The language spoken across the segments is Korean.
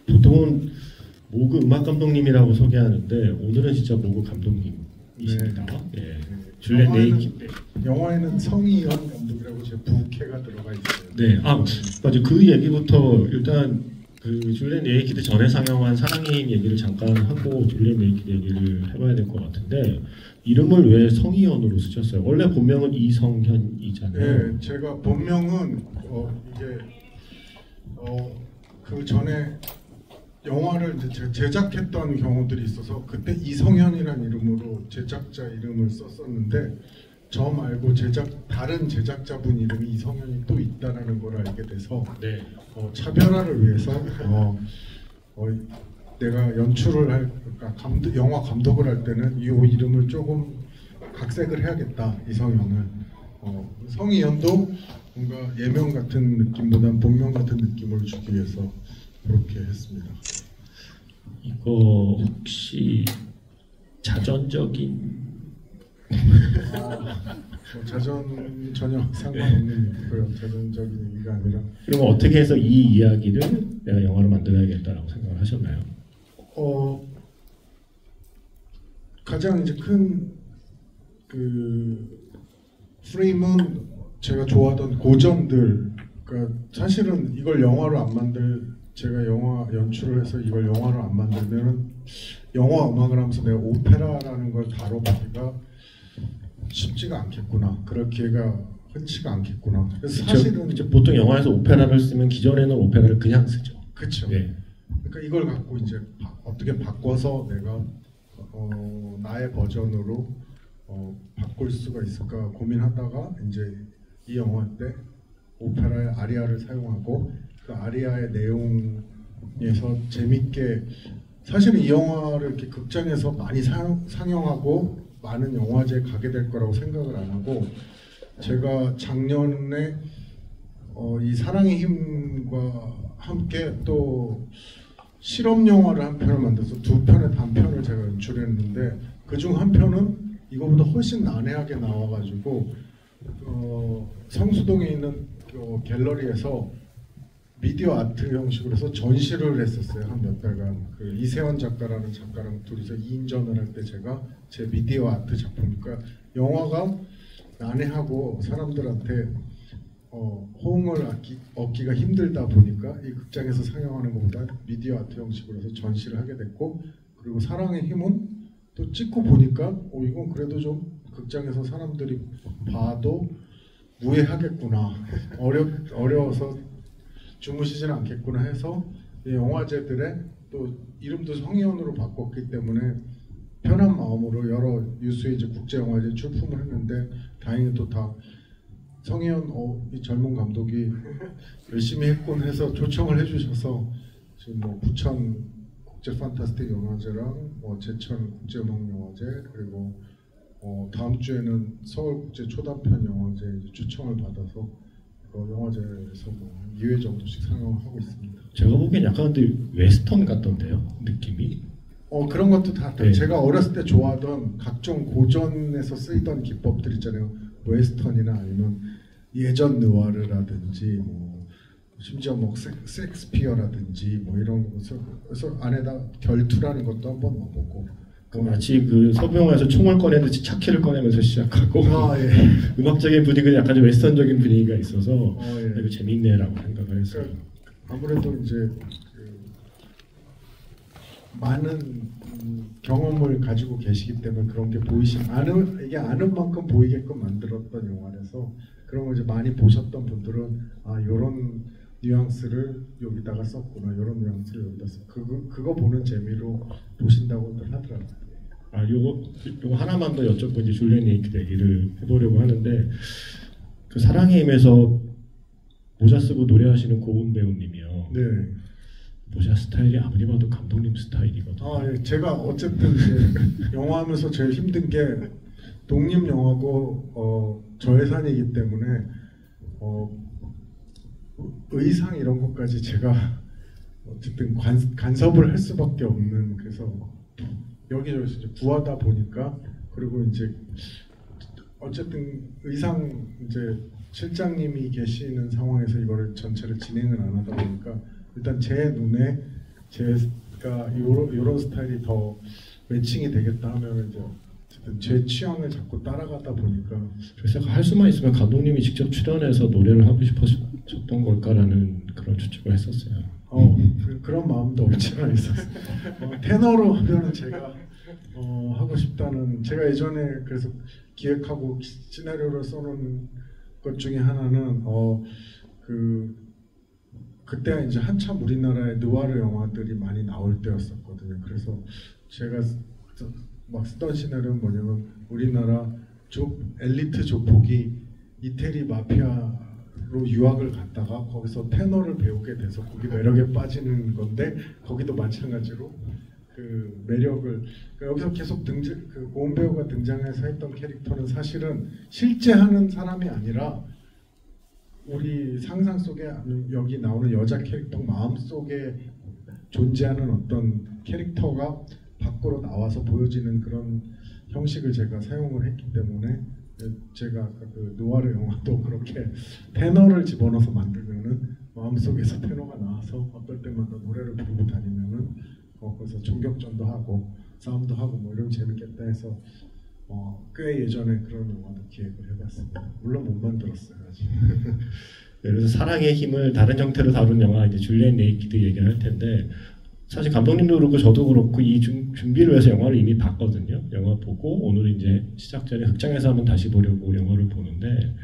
보통은 모그 음악 감독님이라고 소개하는데 오늘은 진짜 모그 감독님이십니다. 네. 예. 줄리엔 레이키. 영화에는 성희연 감독이라고 제 부캐가 들어가 있어요. 네, 맞아. 그 얘기부터 일단 그 줄리엔 레이키드 전에 상영한 사랑의 힘 얘기를 잠깐 하고 줄리엔 레이키드 얘기를 해봐야 될 것 같은데 이름을 왜 성희연으로 쓰셨어요? 원래 본명은 이성현이잖아요. 네, 제가 본명은 이게 그 전에 영화를 이제 제작했던 경우들이 있어서 그때 이성현이라는 이름으로 제작자 이름을 썼었는데 저 말고 다른 제작자분 이름이 이성현이 또 있다라는 걸 알게 돼서 네. 차별화를 위해서 내가 연출을 그러니까 영화 감독을 할 때는 이 이름을 조금 각색을 해야겠다, 이성현을. 성희연도 뭔가 예명 같은 느낌보다는 본명 같은 느낌을 주기 위해서 그렇게 했습니다. 이거 혹시 자전적인 자전 전혀 상관없는 얘기고요. 자전적인 얘기가 아니라. 그러면 어떻게 해서 이 이야기를 내가 영화로 만들어야겠다라고 생각을 하셨나요? 가장 이제 큰 그 프레임은 제가 좋아하던 고전들. 그러니까 사실은 이걸 영화로 안 제가 영화 연출을 해서 이걸 영화로 안 만들면은 영화 음악을 하면서 내가 오페라라는 걸 다뤄보기가 쉽지가 않겠구나. 그럴 기회가 흔치가 않겠구나. 그래서 사실은 이제 보통 영화에서 오페라를 쓰면 기존에는 오페라를 그냥 쓰죠. 그렇죠. 네. 그러니까 이걸 갖고 이제 어떻게 바꿔서 내가 나의 버전으로 바꿀 수가 있을까 고민하다가 이제 이 영화 때 오페라의 아리아를 사용하고 그 아리아의 내용에서 재밌게 사실은 이 영화를 이렇게 극장에서 많이 상영하고 많은 영화제에 가게 될 거라고 생각을 안 하고 제가 작년에 이 사랑의 힘과 함께 또 실험 영화를 한 편을 만들어서 두 편의 단편을 제가 연출했는데 그중 한 편은 이거보다 훨씬 난해하게 나와가지고 성수동에 있는 갤러리에서 미디어 아트 형식으로 해서 전시를 했었어요. 한 몇 달간. 그 이세원 작가라는 작가랑 둘이서 2인전을 할 때 제가 제 미디어 아트 작품, 그러니까 영화가 난해하고 사람들한테 호응을 얻기가 힘들다 보니까 이 극장에서 상영하는 것보다 미디어 아트 형식으로 해서 전시를 하게 됐고, 그리고 사랑의 힘은 또 찍고 보니까 이건 그래도 좀 극장에서 사람들이 봐도 무해하겠구나, 어려워서 주무시지는 않겠구나 해서 영화제들의 또 이름도 성희연으로 바꿨기 때문에 편한 마음으로 여러 유수의 이제 국제 영화제 출품을 했는데 다행히 또 다 성희연 이 젊은 감독이 열심히 했군 해서 초청을 해주셔서 지금 뭐 부천 국제 판타스틱 영화제랑 제천 국제 음악 영화제 그리고 다음 주에는 서울 국제 초단편 영화제 이제 초청을 받아서 영화제에서 뭐 2회 정도씩 상영하고 있습니다. 제가 보기엔 약간 근데 웨스턴 같던데요, 느낌이? 그런 것도 다 네. 제가 어렸을 때 좋아하던 각종 고전에서 쓰이던 기법들 있잖아요. 웨스턴이나 아니면 예전 느와르라든지 뭐 심지어 뭐 섹스피어라든지 뭐 이런 것을 그래서 안에다 결투라는 것도 한번 넣어보고 마치 그 서부 영화에서 총을 꺼내듯이 차키를 꺼내면서 시작하고 예. 음악적인 분위기는 약간 좀 웨스턴적인 분위기가 있어서 예. 이거 재밌네라고 생각을 했어요. 그러니까 아무래도 이제 많은 경험을 가지고 계시기 때문에 그런 게 이게 아는 만큼 보이게끔 만들었던 영화라서 그런 걸 이제 많이 보셨던 분들은 이런 뉘앙스를 여기다가 썼구나, 이런 뉘앙스를 여기다 그거 보는 재미로 보신다고들 하더라고요. 요거 하나만 더 여쭙고 이제 줄리엔 레이키드 얘기를 해보려고 하는데 그 사랑의 힘에서 모자 쓰고 노래하시는 고은 배우님이요. 네. 모자 스타일이 아무리 봐도 감독님 스타일이거든요. 예. 제가 어쨌든 이제 영화하면서 제일 힘든 게 독립 영화고 저예산이기 때문에 의상 이런 것까지 제가 어쨌든 간섭을 할 수밖에 없는, 그래서 여기저기서 이제 구하다 보니까, 그리고 이제 어쨌든 의상 이제 실장님이 계시는 상황에서 이거를 전체를 진행을 안 하다 보니까 일단 제 눈에 제가 이런 스타일이 더 매칭이 되겠다 하면 이제 어쨌든 제 취향을 자꾸 따라가다 보니까 그래서 할 수만 있으면 감독님이 직접 출연해서 노래를 하고 싶으셨던 걸까라는 그런 추측을 했었어요. 그런 마음도 없지 않아 있었어요. 테너로 하면은 제가 하고 싶다는, 제가 예전에 그래서 기획하고 시나리오를 써놓은 것 중에 하나는 그때 이제 한참 우리나라에 느와르 영화들이 많이 나올 때였었거든요. 그래서 제가 막 쓰던 시나리오는 뭐냐면 우리나라 엘리트 조폭이 이태리 마피아로 유학을 갔다가 거기서 테너를 배우게 돼서 거기 매력에 빠지는 건데, 거기도 마찬가지로 그 매력을, 그러니까 여기서 계속 그 고은 배우가 등장해서 했던 캐릭터는 사실은 실제 하는 사람이 아니라 우리 상상 속에 여기 나오는 여자 캐릭터 마음 속에 존재하는 어떤 캐릭터가 밖으로 나와서 보여지는 그런 형식을 제가 사용을 했기 때문에, 제가 아까 그 누아르 영화도 그렇게 테너를 집어넣어서 만들면은 마음속에서 테너가 나와서 어떨 때마다 노래를 부르고 다니면은 거기서 총격전도 하고 싸움도 하고 뭐 이러면 재밌겠다 해서 꽤 예전에 그런 영화도 기획을 해봤습니다. 물론 못 만들었어요 아직. 그래서 사랑의 힘을 다른 형태로 다룬 영화 이제 줄리엣 네이키드 얘기를 할 텐데, 사실 감독님도 그렇고 저도 그렇고 이 준비를 해서 영화를 이미 봤거든요. 영화 보고 오늘 이제 시작 전에 극장에서 한번 다시 보려고 영화를 보는데,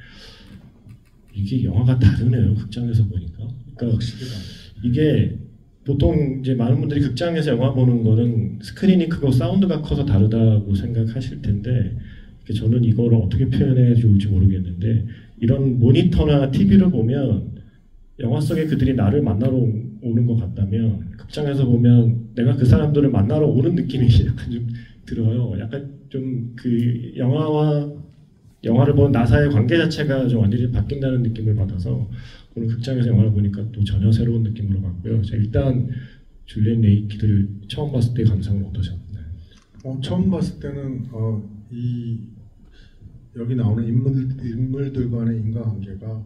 이게 영화가 다르네요. 극장에서 보니까. 그러니까 이게 보통 이제 많은 분들이 극장에서 영화 보는 거는 스크린이 크고 사운드가 커서 다르다고 생각하실 텐데, 저는 이거를 어떻게 표현해 줄지 모르겠는데, 이런 모니터나 TV를 보면 영화 속에 그들이 나를 만나러 오는 것 같다면, 극장에서 보면 내가 그 사람들을 만나러 오는 느낌이 약간 좀 들어요. 약간 좀 그 영화를 보는 나사의 관계 자체가 좀 완전히 바뀐다는 느낌을 받아서 오늘 극장에서 영화를 보니까 또 전혀 새로운 느낌으로 봤고요. 일단 줄리엣 네이키드를 처음 봤을 때 감상은 어떠셨나요? 처음 봤을 때는 여기 나오는 인물들과의 인과관계가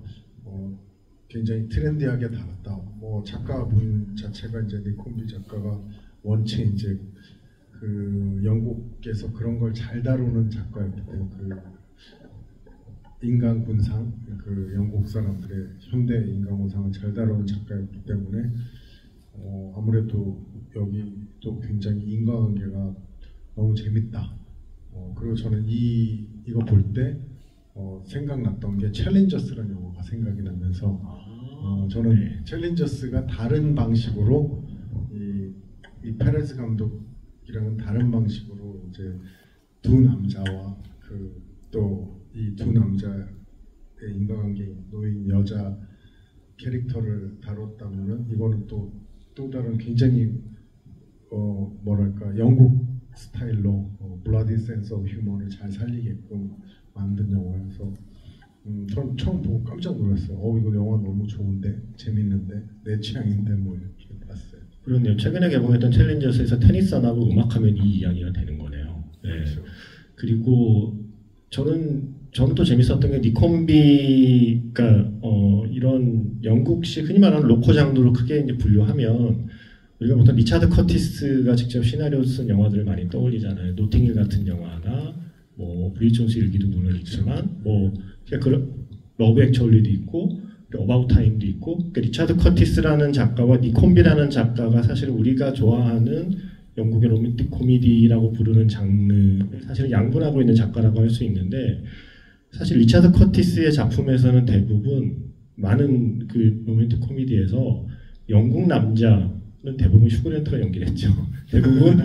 굉장히 트렌디하게 다뤘다. 작가분 자체가 이제 니콤비 작가가 원체 이제 그 영국에서 그런 걸 잘 다루는 작가였기 때문에 그 인간 군상, 그 영국 사람들의 현대 인간 군상을 잘 다루는 작가였기 때문에 아무래도 여기 또 굉장히 인과관계가 너무 재밌다. 그리고 저는 이거 볼 때 생각났던 게 챌린저스라는 영화가 생각이 나면서 저는 챌린저스가 다른 방식으로 이 페레스 감독이랑은 다른 방식으로 이제 두 남자와 또 이 두 남자의 인간관계에 놓인 여자 캐릭터를 다뤘다면은 이거는 또 다른 굉장히 뭐랄까 영국 스타일로 블라디 센스 오브 휴머를 잘 살리게끔 만든 영화여서 전 처음 보고 깜짝 놀랐어요. 이거 영화 너무 좋은데, 재밌는데, 내 취향인데 뭐 이렇게 봤어요. 그렇네요. 최근에 개봉했던 챌린저스에서 테니스 안 하고 음악하면 이 이야기가 되는 거네요. 네. 그렇죠. 그리고 저는 또 재밌었던 게 니콤비가 이런 영국식 흔히 말하는 로코 장르로 크게 이제 분류하면 우리가 보통 리차드 커티스가 직접 시나리오 쓴 영화들을 많이 떠올리잖아요. 노팅힐 같은 영화나 뭐 브리짓 존스 일기도 물론 있지만 그런 러브 액츄얼리도 있고 어바웃 타임도 있고, 그러니까 리차드 커티스라는 작가와 니콤비라는 작가가 사실 우리가 좋아하는 영국의 로맨틱 코미디라고 부르는 장르를 사실은 양분하고 있는 작가라고 할 수 있는데, 사실 리차드 커티스의 작품에서는 대부분 많은 그 로맨틱 코미디에서 영국 남자는 대부분 슈그랜트가 연기를 했죠. 대부분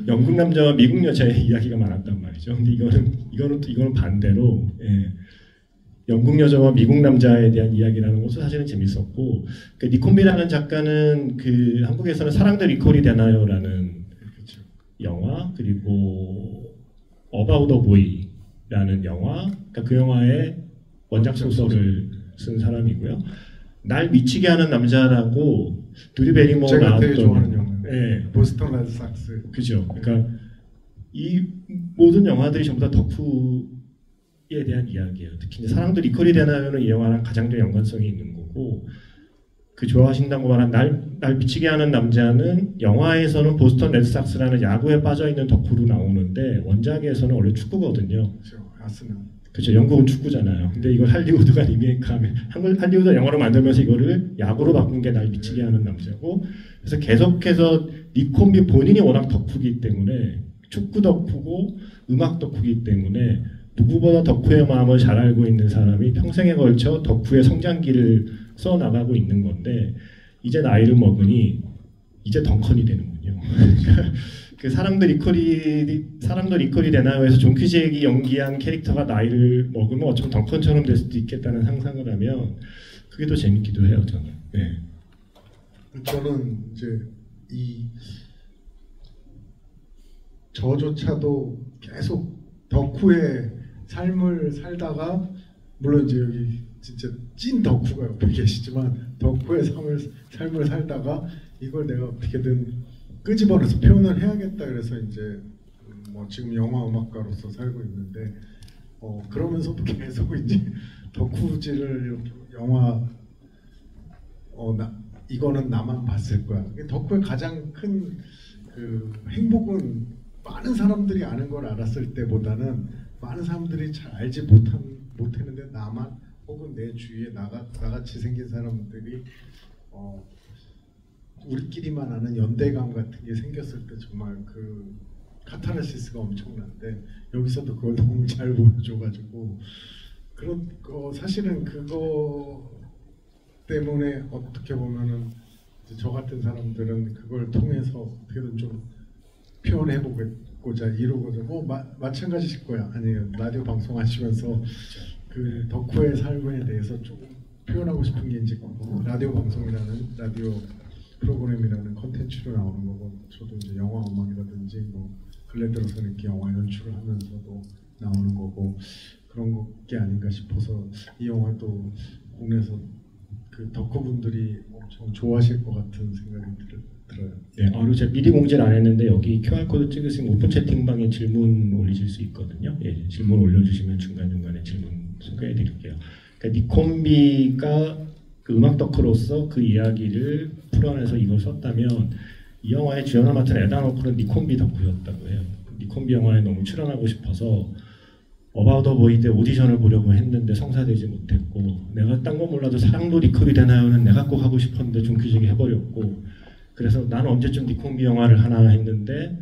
영국 남자와 미국 여자의 이야기가 많았단 말이죠. 근데 이거는 반대로 영국 여자와 미국 남자에 대한 이야기라는 것은 사실은 재밌었고, 니콤비라는 작가는 그 한국에서는 사랑도 리콜이 되나요라는 영화, 그리고 어바웃 더 보이라는 영화, 그 영화의 원작 소설을 쓴 사람이고요. 날 미치게 하는 남자라고 드류 베리모어 제가 나왔던, 되게 좋아하는 영화예요. 보스턴 레드삭스. 그죠. 그러니까 이 모든 영화들이 전부 다 덕후에 대한 이야기예요. 특히 이제 사랑도 리콜이 되나요는 이 영화랑 가장 좀 연관성이 있는 거고, 그 좋아하신다고 말한 날 미치게 하는 남자는 영화에서는 보스턴 레드삭스라는 야구에 빠져있는 덕후로 나오는데 원작에서는 원래 축구거든요. 그렇죠. 아스널. 그렇죠. 영국은 축구잖아요. 근데 이걸 할리우드가 리메이크하면 할리우드 영화로 만들면서 이거를 야구로 바꾼 게 날 미치게 하는 남자고, 그래서 계속해서 니콤비 본인이 워낙 덕후기 때문에 축구 덕후고 음악 덕후기 때문에 누구보다 덕후의 마음을 잘 알고 있는 사람이 평생에 걸쳐 덕후의 성장기를 써 나가고 있는 건데, 이제 나이를 먹으니 이제 덩컨이 되는군요. 그 사랑들 이퀄이 되나요에서 존 큐잭이 연기한 캐릭터가 나이를 먹으면 어쩌면 덩컨처럼 될 수도 있겠다는 상상을 하면 그게 더 재밌기도 해요, 저는. 네. 저는 이제 저조차도 계속 덕후의 삶을 살다가, 물론 이제 여기 진짜 찐 덕후가 옆에 계시지만 덕후의 삶을 살다가 이걸 내가 어떻게든 끄집어내서 표현을 해야겠다 그래서 이제 뭐 지금 영화 음악가로서 살고 있는데, 그러면서도 계속 이제 덕후질을 영화 이거는 나만 봤을 거야. 덕후의 가장 큰 그 행복은 많은 사람들이 아는 걸 알았을 때보다는 많은 사람들이 잘 알지 못했는데 나만 혹은 내 주위에 나같이 생긴 사람들이 우리끼리만 아는 연대감 같은 게 생겼을 때 정말 그 카타르시스가 엄청난데, 여기서도 그걸 너무 잘 보여줘가지고 사실은 그거 때문에 어떻게 보면은 저 같은 사람들은 그걸 통해서 어떻게든 좀 표현해보고자 이러고자 마찬가지실 거야. 아니에요. 라디오 방송하시면서 그 덕후의 삶에 대해서 조금 표현하고 싶은 게 이제 라디오 방송이라는 라디오 프로그램이라는 컨텐츠로 나오는 거고, 저도 이제 영화 음악이라든지 뭐 근래 들어서는 이렇게 영화 연출을 하면서도 나오는 거고 그런 게 아닌가 싶어서 이 영화도 국내에서 그 덕후분들이 엄청 좋아하실 것 같은 생각이 들어요. 네, 그리고 제가 미리 공지를 안 했는데 여기 QR코드 찍으시면 오픈 채팅방에 질문 올리실 수 있거든요. 예, 질문 올려주시면 중간중간에 질문 소개해드릴게요. 그러니까 니콤비가 그 음악 덕후로서 그 이야기를 풀어내서 이걸 썼다면, 이 영화의 주연을 맡은 에단 워크는 니콤비 덕후였다고 해요. 니콤비 영화에 너무 출연하고 싶어서 어바웃 어 보이 때 오디션을 보려고 했는데 성사되지 못했고, 내가 딴 건 몰라도 사랑도 리컵이 되나요는 내가 꼭 하고 싶었는데 존 큐잭이 해버렸고, 그래서 난 언제쯤 니콤비 영화를 하나 했는데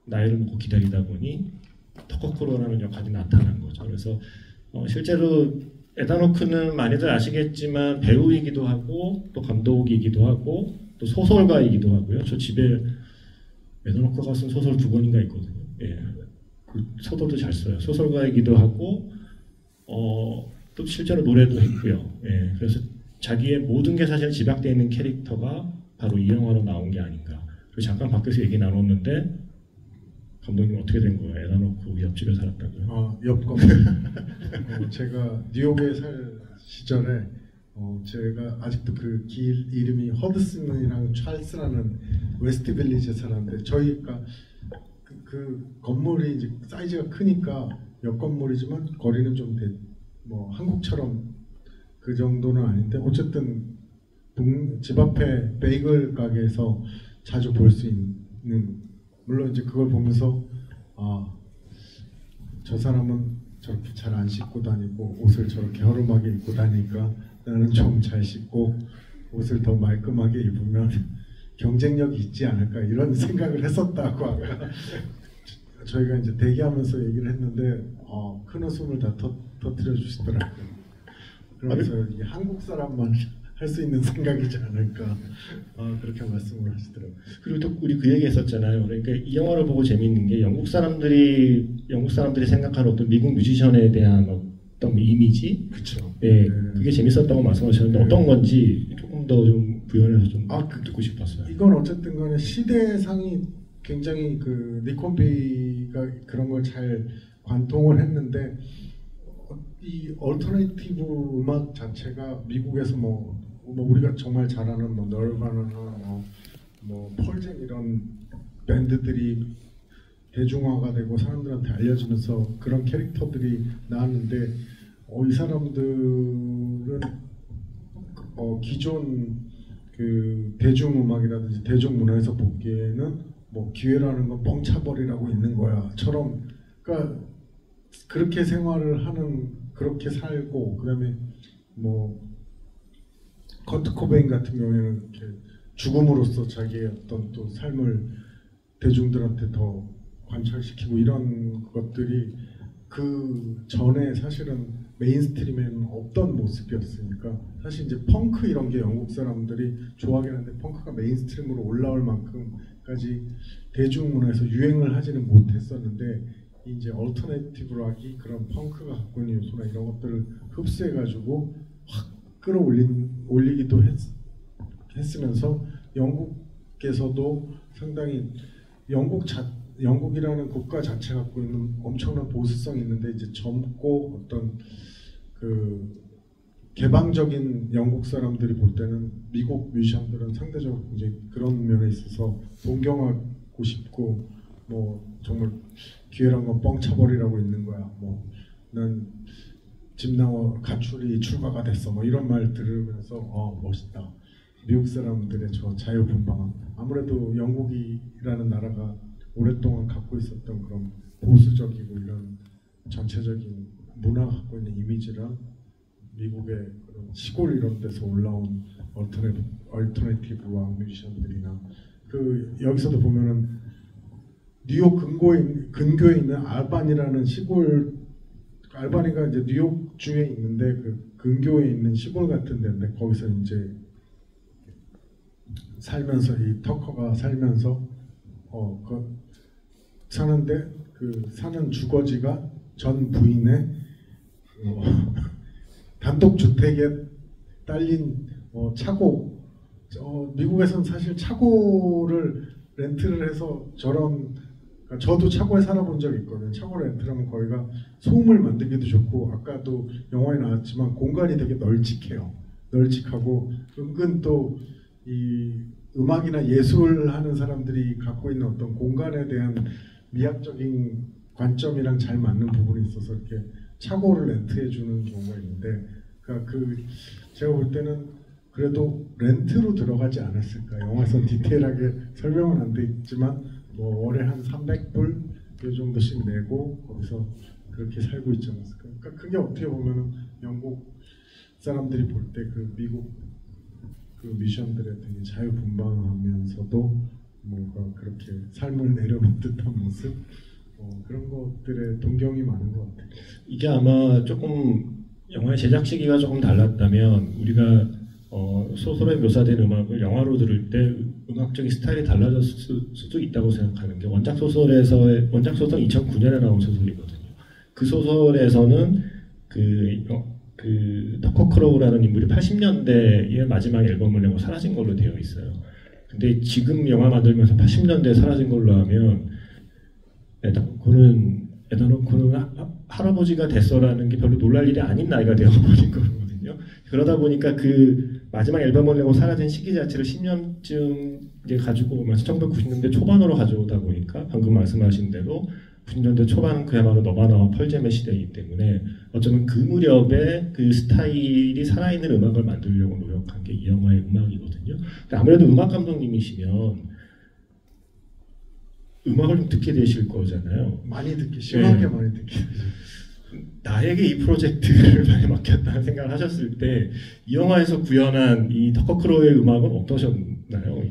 나이를 먹고 기다리다 보니 터커크로라는 역할이 나타난 거죠. 그래서 실제로 에단 워크는 많이들 아시겠지만 배우이기도 하고 또 감독이기도 하고 또 소설가이기도 하고요. 저 집에 에단 워크가 쓴 소설 2권인가 있거든요. 예. 그 소설도 잘 써요. 소설가이기도 하고 또 실제로 노래도 했고요. 예. 그래서 자기의 모든 게 사실 집약되어 있는 캐릭터가 바로 이 영화로 나온 게 아닌가. 그리고 잠깐 밖에서 얘기 나눴는데 감독님 어떻게 된 거예요? 에단 워크 옆집에 살았다고요? 옆 건물. 제가 뉴욕에 살 시절에 제가 아직도 그 길 이름이 허드슨이랑 찰스라는 웨스트 빌리지에 살았는데, 저희가 그 건물이 이제 사이즈가 크니까 옆 건물이지만 거리는 좀 뭐 한국처럼 그 정도는 아닌데, 어쨌든 집 앞에 베이글 가게에서 자주 볼 수 있는, 물론 이제 그걸 보면서 저 사람은 저렇게 잘 안 씻고 다니고 옷을 저렇게 허름하게 입고 다니니까 나는 좀 잘 씻고 옷을 더 말끔하게 입으면 경쟁력이 있지 않을까, 이런 생각을 했었다고 아까 저희가 이제 대기하면서 얘기를 했는데 큰 웃음을 다 터뜨려 주시더라고요. 그러면서 이게 한국 사람만 할 수 있는 생각이지 않을까, 그렇게 말씀을 하시더라고요. 그리고 또 우리 그 얘기 했었잖아요. 그러니까 이 영화를 보고 재밌는 게 영국 사람들이 생각하는 어떤 미국 뮤지션에 대한 어떤 이미지, 그렇죠. 예, 그게 재밌었다고 말씀하셨는데 어떤 건지 조금 더 좀 부연해서 좀 듣고 싶었어요. 이건 어쨌든 간에 시대상이 굉장히 그 니콤비가 그런 걸 잘 관통을 했는데, 이 얼터네이티브 음악 자체가 미국에서 뭐 우리가 정말 잘 아는 뭐 널바나나 뭐 펄잼 이런 밴드들이 대중화가 되고 사람들한테 알려지면서 그런 캐릭터들이 나왔는데, 이 사람들은 기존 그 대중음악이라든지 대중문화에서 보기에는 뭐 기회라는 건 뻥차버리라고 있는 거야처럼, 그러니까 그렇게 생활을 하는, 그렇게 살고, 그다음에 뭐 커트 코베인 같은 경우에는 이렇게 죽음으로써 자기의 어떤 또 삶을 대중들한테 더 관철시키고 이런 것들이 그 전에 사실은 메인스트림에는 없던 모습이었으니까, 사실 이제 펑크 이런 게 영국 사람들이 좋아하긴 하는데 펑크가 메인스트림으로 올라올 만큼까지 대중문화에서 유행을 하지는 못했었는데, 이제 얼터네티브 락이 그런 펑크가 갖고 있는 요소나 이런 것들을 흡수해가지고 확 끌어올리기도 했으면서 영국에서도 상당히 영국이라는 국가 자체가 갖고 있는 엄청난 보수성이 있는데, 이제 젊고 어떤 그 개방적인 영국 사람들이 볼 때는 미국 뮤지션들은 상대적으로 이제 그런 면에 있어서 동경하고 싶고, 뭐 정말 기회란 건 뻥쳐버리라고 있는 거야. 뭐 난 집나와 가출이 출가가 됐어. 뭐 이런 말 들으면서 멋있다. 미국 사람들의 저 자유분방함. 아무래도 영국이라는 나라가 오랫동안 갖고 있었던 그런 보수적이고 이런 전체적인 문화가 갖고 있는 이미지랑 미국의 그런 시골 이런 데서 올라온 얼터네티브 락 뮤지션들이나, 그 여기서도 보면은 뉴욕 근교에 있는 알바니라는 시골, 알바니가 이제 뉴욕주에 있는데 그 근교에 있는 시골 같은 데인데, 거기서 이제 살면서 이 터커가 살면서 사는데, 그 사는 주거지가 전 부인의 단독 주택에 딸린 차고. 미국에서는 사실 차고를 렌트를 해서 그러니까 저도 차고에 살아본 적이 있거든요. 차고 렌트하면 거기가 소음을 만들기도 좋고, 아까도 영화에 나왔지만 공간이 되게 널찍하고 은근 또 이 음악이나 예술을 하는 사람들이 갖고 있는 어떤 공간에 대한 미학적인 관점이랑 잘 맞는 부분이 있어서 이렇게 차고를 렌트해 주는 경우가 있는데, 그러니까 제가 볼 때는 그래도 렌트로 들어가지 않았을까. 영화에서 디테일하게 설명은 안 돼 있지만 뭐 월에 한 300불 이 정도씩 내고 거기서 그렇게 살고 있지 않았을까. 그러니까 그게 어떻게 보면은 영국 사람들이 볼 때 그 미국 그 뮤지션들의 되게 자유분방하면서도 뭔가 그렇게 삶을 내려놓은 듯한 모습, 그런 것들에 동경이 많은 것 같아요. 이게 아마 조금 영화의 제작 시기가 조금 달랐다면 우리가 소설에 묘사된 음악을 영화로 들을 때 음악적인 스타일이 달라졌을 수도 있다고 생각하는 게, 원작 소설은 2009년에 나온 소설이거든요. 그 소설에서는 그 터커 크로우라는 인물이 80년대에 마지막 앨범을 내고 사라진 걸로 되어 있어요. 근데 지금 영화 만들면서 80년대에 사라진 걸로 하면 에다노코는 할아버지가 됐어라는 게 별로 놀랄 일이 아닌 나이가 되어버린 거거든요. 그러다 보니까 그 마지막 앨범을 내고 사라진 시기 자체를 10년쯤 이제 가지고 오면서 1990년대 초반으로 가져오다 보니까 방금 말씀하신 대로 90년대 초반은 그야말로 너바나와 펄잼의 시대이기 때문에 어쩌면 그 무렵에 그 스타일이 살아있는 음악을 만들려고 노력한 게 이 영화의 음악이거든요. 근데 아무래도 음악 감독님이시면 음악을 좀 듣게 되실 거잖아요. 많이 듣기, 심하게 많이 듣기. 나에게 이 프로젝트를 많이 맡겼다는 생각을 하셨을 때 이 영화에서 구현한 이 터커 크로우의 음악은 어떠셨나요?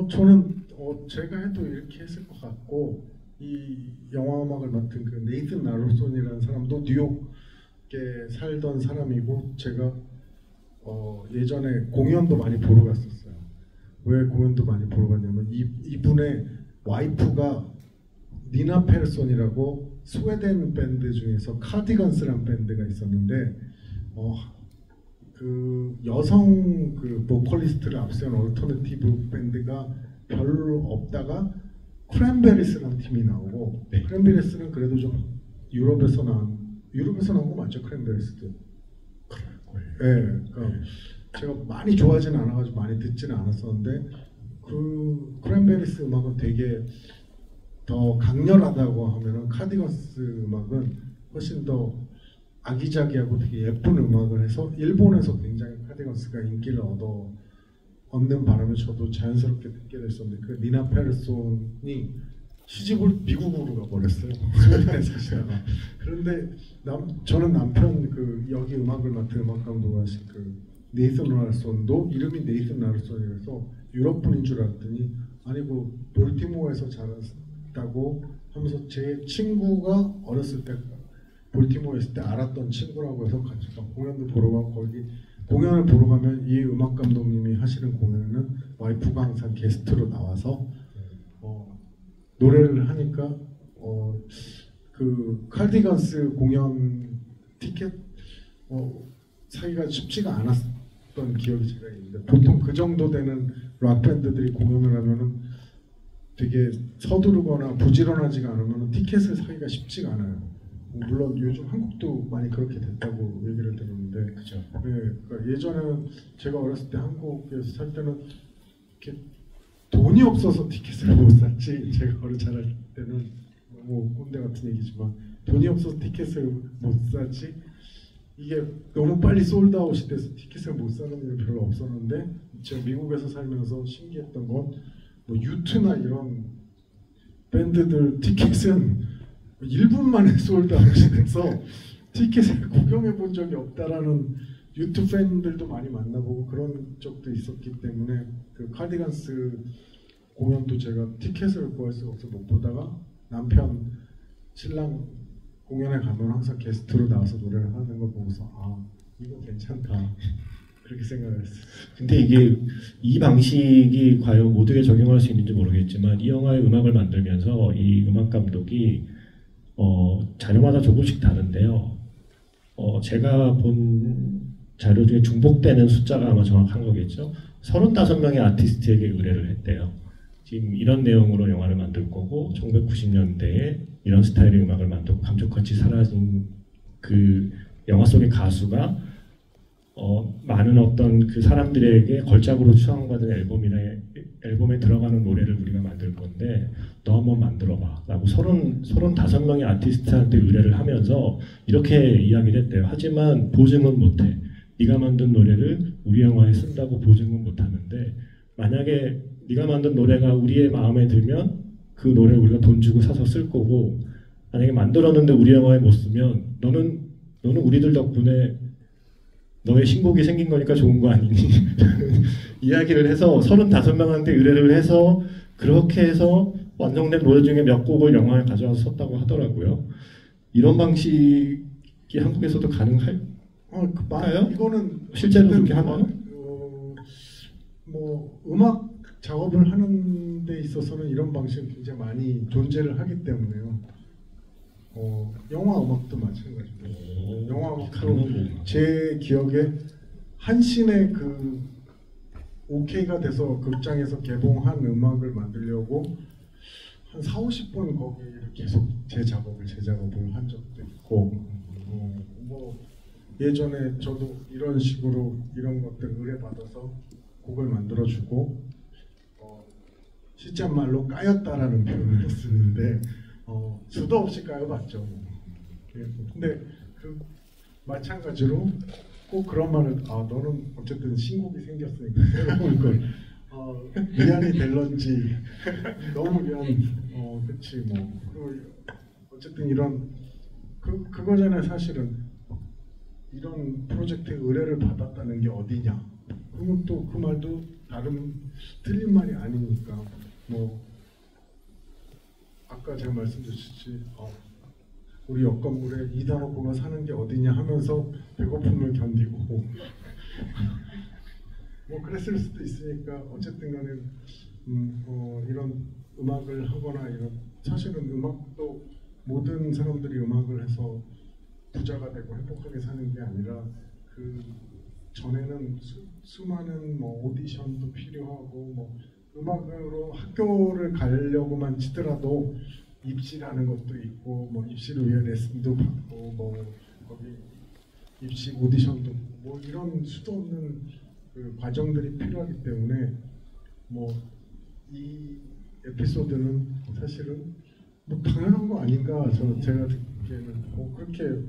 저는 제가 해도 이렇게 했을 것 같고, 이 영화 음악을 맡은 그 네이슨 나로손이라는 사람도 뉴욕에 살던 사람이고, 제가 예전에 공연도 많이 보러 갔었어요. 왜 공연도 많이 보러 갔냐면 이분의 와이프가 니나 페르손이라고 스웨덴 밴드 중에서 카디건스라는 밴드가 있었는데, 그 여성 그 보컬리스트를 앞세운 얼터너티브 밴드가 별로 없다가 크랜베리스라는 팀이 나오고, 네. 크랜베리스는 그래도 좀 유럽에서 나온 거 맞죠? 크랜베리스도. 네, 그러니까 제가 많이 좋아하지는 않아가지고 많이 듣지는 않았었는데, 그 크랜베리스 음악은 되게 더 강렬하다고 하면은 카디건스 음악은 훨씬 더 아기자기하고 되게 예쁜 음악을 해서 일본에서 굉장히 카디건스가 인기를 얻었고, 얻는 바람에 저도 자연스럽게 듣게 됐었는데 그 니나 페르손이 시집을 미국으로 가버렸어요. 스웨덴에 사시다가. 그런데 저는 남편 그 여기 음악을 맡은 음악 감독하신 그 네이슨 라르손도 이름이 네이슨 라르손이라서 유럽 분인 줄 알았더니 아니고 볼티모어에서 자랐다고 하면서 제 친구가 어렸을 때 볼티모어에 있을 때 알았던 친구라고 해서 같이 공연도 보러 가고 거기 공연을 보러 가면 이 음악 감독님이 하시는 공연은 와이프가 항상 게스트로 나와서 노래를 하니까 그 칼디건스 공연 티켓 사기가 쉽지가 않았던 기억이 제가 있는데 보통 그 정도 되는 락 밴드들이 공연을 하면은 되게 서두르거나 부지런하지가 않으면 티켓을 사기가 쉽지가 않아요. 물론 요즘 한국도 많이 그렇게 됐다고 얘기를 들었는데, 그죠. 네, 그러니까 예전에는 제가 어렸을 때 한국에서 살 때는 이렇게 돈이 없어서 티켓을 못 샀지. 제가 어려 자랄 때는 뭐 꼰대 같은 얘기지만 돈이 없어서 티켓을 못 샀지. 이게 너무 빨리 솔드아웃이 돼서 티켓을 못 사는 일은 별로 없었는데 제가 미국에서 살면서 신기했던 건 뭐 유투나 이런 밴드들 티켓은 1분 만에 솔드아웃이 돼서 티켓을 구경해 본 적이 없다라는 유튜브 팬들도 많이 만나보고 그런 적도 있었기 때문에 그 카디건스 공연도 제가 티켓을 구할 수가 없어서 못 보다가 남편 신랑 공연에 가면 항상 게스트로 나와서 노래를 하는 걸 보고서 아 이거 괜찮다 그렇게 생각을 했어요. 근데 이게 이 방식이 과연 모두에 적용할 수 있는지 모르겠지만 이 영화의 음악을 만들면서 이 음악 감독이 자료마다 조금씩 다른데요. 제가 본 자료 중에 중복되는 숫자가 아마 정확한 거겠죠. 35명의 아티스트에게 의뢰를 했대요. 지금 이런 내용으로 영화를 만들 거고 1990년대에 이런 스타일의 음악을 만들고 감쪽같이 사라진 그 영화 속의 가수가 많은 어떤 그 사람들에게 걸작으로 추앙받은 앨범에 들어가는 노래를 우리가 만들 건데 너 한번 만들어봐 라고 35명의 아티스트한테 의뢰를 하면서 이렇게 이야기를 했대요. 하지만 보증은 못해. 네가 만든 노래를 우리 영화에 쓴다고 보증은 못하는데 만약에 네가 만든 노래가 우리의 마음에 들면 그 노래를 우리가 돈 주고 사서 쓸 거고 만약에 만들었는데 우리 영화에 못 쓰면 너는 우리들 덕분에 너의 신곡이 생긴 거니까 좋은 거 아니니? 이야기를 해서 35명한테 의뢰를 해서 그렇게 해서 완성된 노래 중에 몇 곡을 영화에 가져와서 썼다고 하더라고요. 이런 방식이 한국에서도 가능할까요? 이거는 실제로 그렇게 하나요? 뭐 음악 작업을 하는 데 있어서는 이런 방식은 굉장히 많이 존재를 하기 때문에요. 영화 음악도 마찬가지고 영화 음악도 제 기억에 한신의 그 오케이가 돼서 극장에서 개봉한 음악을 만들려고 한 40-50번 거기를 계속 제 작업을 한 적도 있고 뭐 예전에 저도 이런 식으로 이런 것들 의뢰받아서 곡을 만들어주고 실제 말로 까였다라는 표현을 쓰는데 수도 없이 까여봤죠. 근데 그 마찬가지로 꼭 그런 말을 너는 어쨌든 신곡이 생겼으니까 새로운 걸 미안이 될런지 너무 미안 그치 뭐 어쨌든 이런 그거잖아요. 사실은 이런 프로젝트에 의뢰를 받았다는 게 어디냐. 그러면 또 그 말도 틀린 말이 아니니까 뭐 아까 제가 말씀드렸듯이 우리 옆 건물에 이단옥구가 사는 게 어디냐 하면서 배고픔을 견디고 뭐 그랬을 수도 있으니까 어쨌든 간에 이런 음악을 하거나 이런 사실은 음악도 모든 사람들이 음악을 해서 부자가 되고 행복하게 사는 게 아니라 그 전에는 수많은 뭐 오디션도 필요하고 뭐 음악으로 학교를 가려고만 치더라도 입시라는 것도 있고 뭐 입시를 위해 레슨도 받고 뭐 거기 입시 오디션도 뭐 이런 수도 없는 그 과정들이 필요하기 때문에 뭐 이 에피소드는 사실은 뭐 당연한 거 아닌가 제가 듣기에는 뭐 그렇게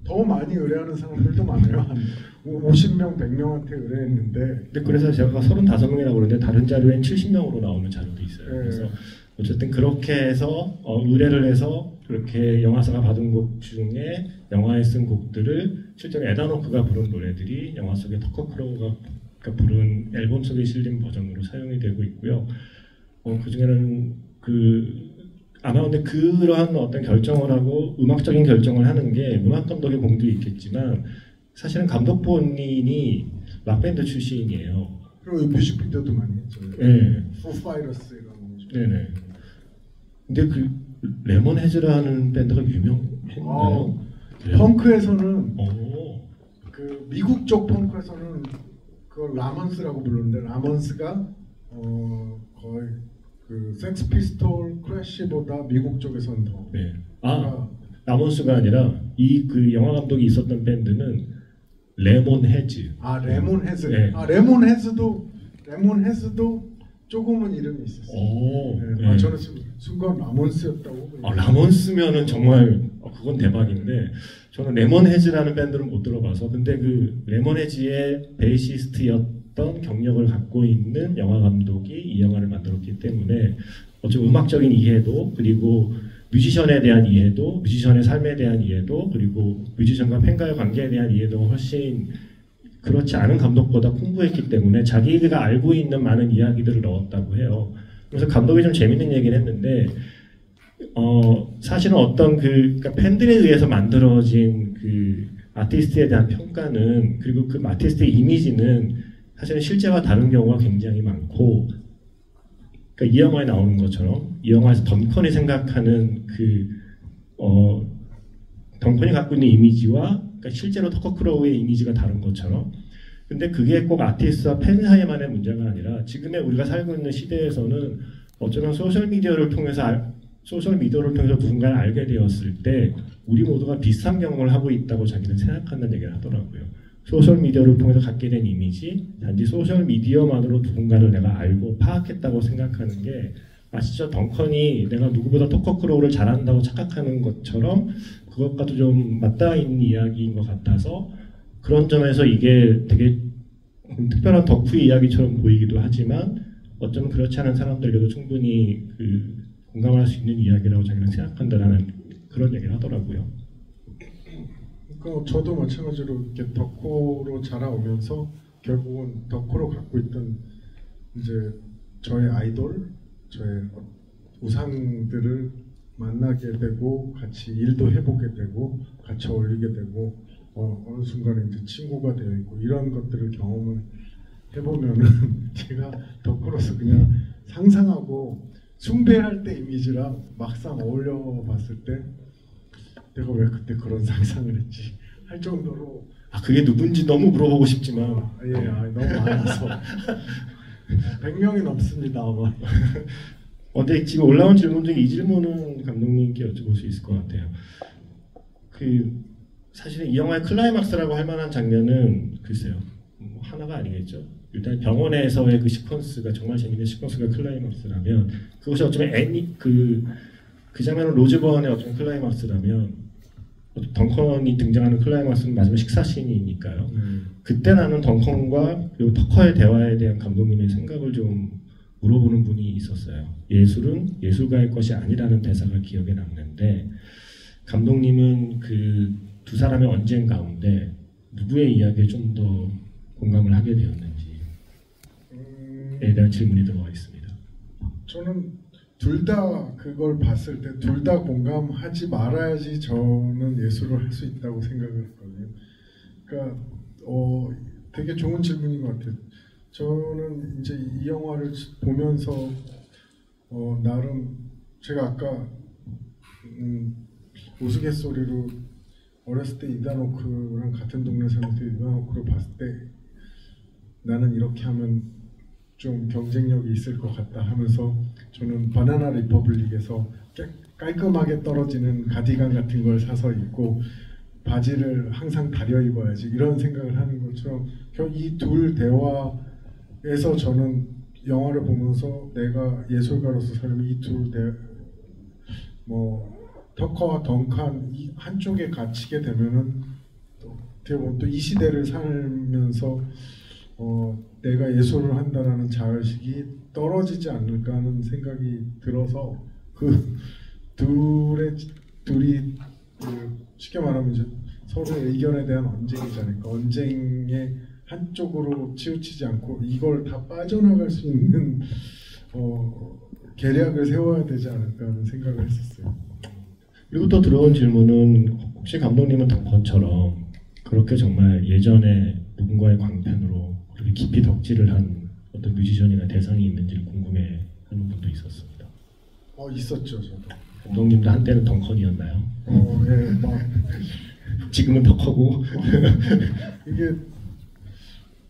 더 많이 의뢰하는 사람들도 많아요. 한 50명, 100명한테 의뢰했는데. 근데 그래서 제가 35명이라고 그러는데 다른 자료엔 70명으로 나오는 자료도 있어요. 네. 그래서 어쨌든 그렇게 해서 의뢰를 해서 그렇게 영화사가 받은 곡 중에 영화에 쓴 곡들을 실제로 에다노크가 부른 노래들이 영화 속에 터커 크로우가 부른 앨범 속에 실린 버전으로 사용이 되고 있고요. 그 중에는 아마 근데 그러한 어떤 결정을 하고 음악적인 결정을 하는 게 음악 감독의 공도 있겠지만 사실은 감독 본인이 락밴드 출신이에요. 그리고 뮤직비디오도 많이 했죠. 네. Foo Fighters 이런 네네. 근데 그 레몬헤즈라는 밴드가 유명했나요? 펑크에서는 오. 그 미국 쪽 펑크에서는 그걸 라먼스라고 부르는데 라먼스가 거의 그 섹스 피스톨 크래쉬보다 미국 쪽에서는 더. 네. 라몬스가 아니라 그 영화 감독이 있었던 밴드는 레몬헤즈. 레몬헤즈. 네. 레몬헤즈도 조금은 이름이 있었어요. 오. 네. 네. 저는 순간 라몬스였다고. 라몬스면은 정말 그건 대박인데 저는 레몬헤즈라는 밴드를 못 들어봐서 근데 그 레몬헤즈의 베이시스트였던 경력을 갖고 있는 영화 감독이 이 영화를 만들었기 때문에 어쩌면 음악적인 이해도 그리고 뮤지션에 대한 이해도 뮤지션의 삶에 대한 이해도 그리고 뮤지션과 팬과의 관계에 대한 이해도 훨씬 그렇지 않은 감독보다 풍부했기 때문에 자기가 알고 있는 많은 이야기들을 넣었다고 해요. 그래서 감독이 좀 재밌는 얘기를 했는데 사실은 어떤 그러니까 팬들에 의해서 만들어진 그 아티스트에 대한 평가는 그리고 그 아티스트의 이미지는 사실은 실제와 다른 경우가 굉장히 많고 그러니까 이 영화에 나오는 것처럼 이 영화에서 덩컨이 생각하는 덩컨이 갖고 있는 이미지와 그러니까 실제로 터커 크로우의 이미지가 다른 것처럼 근데 그게 꼭 아티스트와 팬 사이만의 문제가 아니라 지금의 우리가 살고 있는 시대에서는 어쩌면 소셜미디어를 통해서 누군가를 알게 되었을 때 우리 모두가 비슷한 경험을 하고 있다고 자기는 생각한다는 얘기를 하더라고요. 소셜미디어를 통해서 갖게 된 이미지, 단지 소셜미디어만으로 누군가를 내가 알고 파악했다고 생각하는 게 진짜 덩컨이 내가 누구보다 터커 크로우를 잘한다고 착각하는 것처럼 그것과도 좀 맞닿아 있는 이야기인 것 같아서 그런 점에서 이게 되게 특별한 덕후의 이야기처럼 보이기도 하지만 어쩌면 그렇지 않은 사람들에게도 충분히 공감할 수 있는 이야기라고 자기는 생각한다라는 그런 얘기를 하더라고요. 그러니까 저도 마찬가지로 이렇게 덕후로 자라오면서 결국은 덕후로 갖고 있던 이제 저의 아이돌, 저의 우상들을 만나게 되고 같이 일도 해보게 되고 같이 어울리게 되고 어느 순간에 이제 친구가 되어 있고 이런 것들을 경험을 해보면은 제가 덕후로서 그냥 상상하고 숭배할 때 이미지랑 막상 어울려 봤을 때 내가 왜 그때 그런 상상을 했지 할 정도로 그게 누군지 너무 물어보고 싶지만 너무 많아서 100명이 넘습니다 아마. 근데 지금 올라온 질문 중에 이 질문은 감독님께 여쭤볼 수 있을 것 같아요. 사실은 이 영화의 클라이막스라고 할 만한 장면은 글쎄요 하나가 아니겠죠. 일단 병원에서의 그 시퀀스가 정말 재밌는 시퀀스가 클라이막스라면 그것이 어쩌면 그 장면은 로즈번의 어떤 클라이막스라면 덩컨이 등장하는 클라이막스는 마지막 식사씬이니까요. 그때 나는 덩컨과 그리고 터커의 대화에 대한 감독님의 생각을 좀 물어보는 분이 있었어요. 예술은 예술가의 것이 아니라는 대사가 기억에 남는데 감독님은 그 두 사람의 언쟁 가운데 누구의 이야기에 좀 더 공감을 하게 되었는지에 대한 질문이 들어와 있습니다. 저는 둘 다 그걸 봤을 때 둘 다 공감하지 말아야지 저는 예술을 할 수 있다고 생각을 했거든요. 그러니까 되게 좋은 질문인 것 같아요. 저는 이제 이 영화를 보면서 나름 제가 아까 우스갯소리로 어렸을 때 이다노크랑 같은 동네 사면서 이다노크를 봤을 때 나는 이렇게 하면 좀 경쟁력이 있을 것 같다 하면서 저는 바나나 리퍼블릭에서 깔끔하게 떨어지는 가디건 같은 걸 사서 입고 바지를 항상 다려 입어야지 이런 생각을 하는 것처럼 이 둘 대화에서 저는 영화를 보면서 내가 예술가로서 살면 이 둘 터커와 덩컨 이 한쪽에 갇히게 되면은 어떻게 보면 또 이 시대를 살면서 내가 예술을 한다라는 자의식이 떨어지지 않을까 하는 생각이 들어서 그 둘이 쉽게 말하면 이제 서로의 의견에 대한 언쟁이지 않을까. 언쟁의 한쪽으로 치우치지 않고 이걸 다 빠져나갈 수 있는 계략을 세워야 되지 않을까 하는 생각을 했었어요. 그리고 또 들어온 질문은 혹시 감독님은 덩컨처럼 그렇게 정말 예전에 누군가의 광팬으로 그렇게 깊이 덕질을 한 어떤 뮤지션이나 대상이 있는지 궁금해하는 분도 있었습니다. 있었죠, 저도. 감독님도 한때는 덩컨이었나요? 예, 막 지금은 덕하고 이게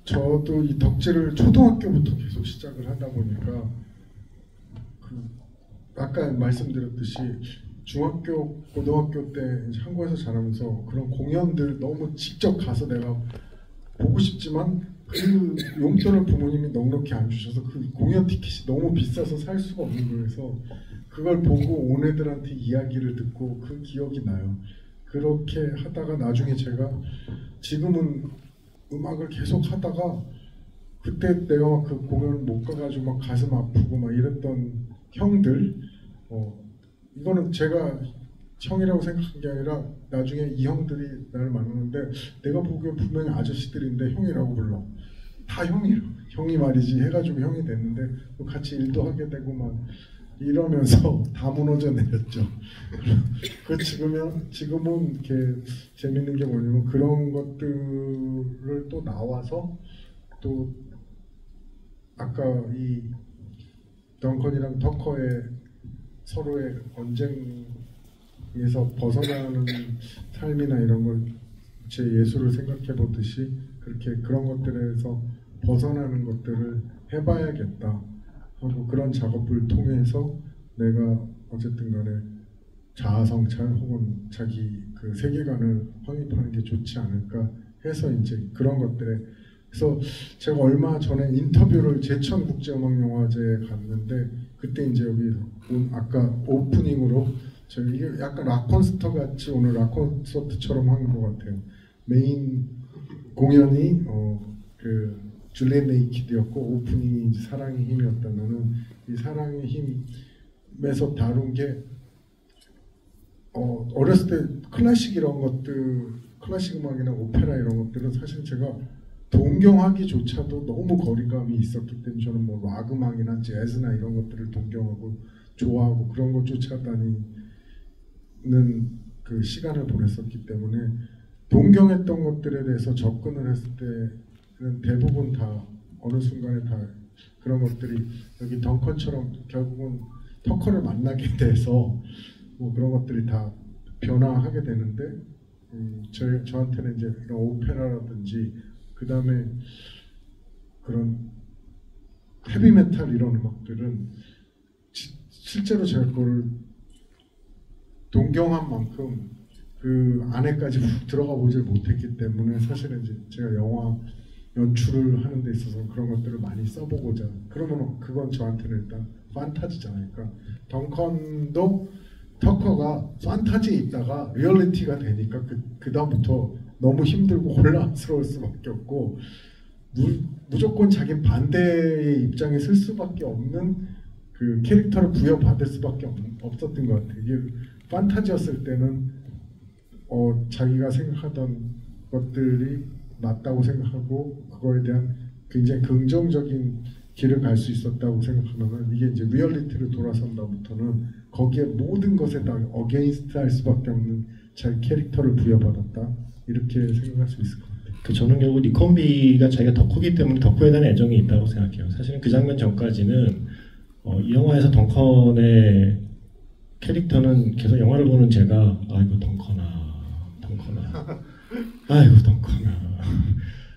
저도 이 덕질을 초등학교부터 계속 시작을 하다 보니까 아까 말씀드렸듯이 중학교, 고등학교 때 이제 한국에서 자라면서 그런 공연들 너무 직접 가서 내가 보고 싶지만 그 용돈을 부모님이 넉넉히 안 주셔서 그 공연 티켓이 너무 비싸서 살 수가 없는 거여서 그걸 보고 온 애들한테 이야기를 듣고 그 기억이 나요. 그렇게 하다가 나중에 제가 지금은 음악을 계속 하다가 그때 내가 막 그 공연을 못 가가지고 막 가슴 아프고 막 이랬던 형들 이거는 제가 형이라고 생각한 게 아니라 나중에 이 형들이 나를 만나는데 내가 보기엔 분명히 아저씨들인데 형이라고 불러. 다 형이 말이지 해가지고 형이 됐는데 같이 일도 하게 되고 막 이러면서 다 무너져 내렸죠. 그 지금은 이렇게 재밌는 게 뭐냐면 그런 것들을 또 나와서 또 아까 이 덩컨이랑 터커의 서로의 언쟁에서 벗어나는 삶이나 이런 걸 제 예술을 생각해 보듯이 그렇게 그런 것들에서 벗어나는 것들을 해봐야겠다 하고 그런 작업을 통해서 내가 어쨌든 간에 자아성찰 혹은 자기 그 세계관을 확립하는 게 좋지 않을까 해서 이제 그런 것들에 그래서 제가 얼마 전에 인터뷰를 제천국제음악영화제에 갔는데 그때 이제 여기 아까 오프닝으로 저희 이게 약간 락콘서트 같이 오늘 락콘서트처럼 한 것 같아요. 메인 공연이 그 줄리엣 네이키드였고 오프닝이 이제 사랑의 힘이었다면은 이 사랑의 힘에서 다룬 게 어렸을 때 클래식 이런 것들 클래식 음악이나 오페라 이런 것들은 사실 제가 동경하기조차도 너무 거리감이 있었기 때문에 저는 뭐 락 음악이나 재즈나 이런 것들을 동경하고 좋아하고 그런 것 쫓아다니는 그 시간을 보냈었기 때문에 동경했던 것들에 대해서 접근을 했을 때는 대부분 다 어느 순간에 다 그런 것들이 여기 덩컨처럼 결국은 터커를 만나게 돼서 뭐 그런 것들이 다 변화하게 되는데 저한테는 이제 이런 오페라라든지 그 다음에 그런 헤비메탈 이런 음악들은 실제로 제가 그걸 동경한 만큼 그 안에까지 훅 들어가 보질 못했기 때문에 사실은 이제 제가 영화 연출을 하는 데 있어서 그런 것들을 많이 써보고자 그러면 그건 저한테는 일단 판타지잖아요. 그러니까 덩컨도 터커가 판타지에 있다가 리얼리티가 되니까 그 다음부터 너무 힘들고 혼란스러울 수밖에 없고 무조건 자기 반대의 입장에 설 수밖에 없는 그 캐릭터를 부여받을 수밖에 없었던 것 같아요. 이게 판타지였을 때는 자기가 생각하던 것들이 맞다고 생각하고 그거에 대한 굉장히 긍정적인 길을 갈 수 있었다고 생각하면 이게 이제 리얼리티로 돌아선다부터는 거기에 모든 것에 다 어게인스트 할 수밖에 없는 자기 캐릭터를 부여받았다 이렇게 생각할 수 있을 것 같아요. 저는 결국 니콘비가 자기가 덕후기 때문에 덕후에 대한 애정이 있다고 생각해요. 사실은 그 장면 전까지는 이 영화에서 덩컨의 캐릭터는 계속 영화를 보는 제가 아이고 덩컨아 아이고 덩컨아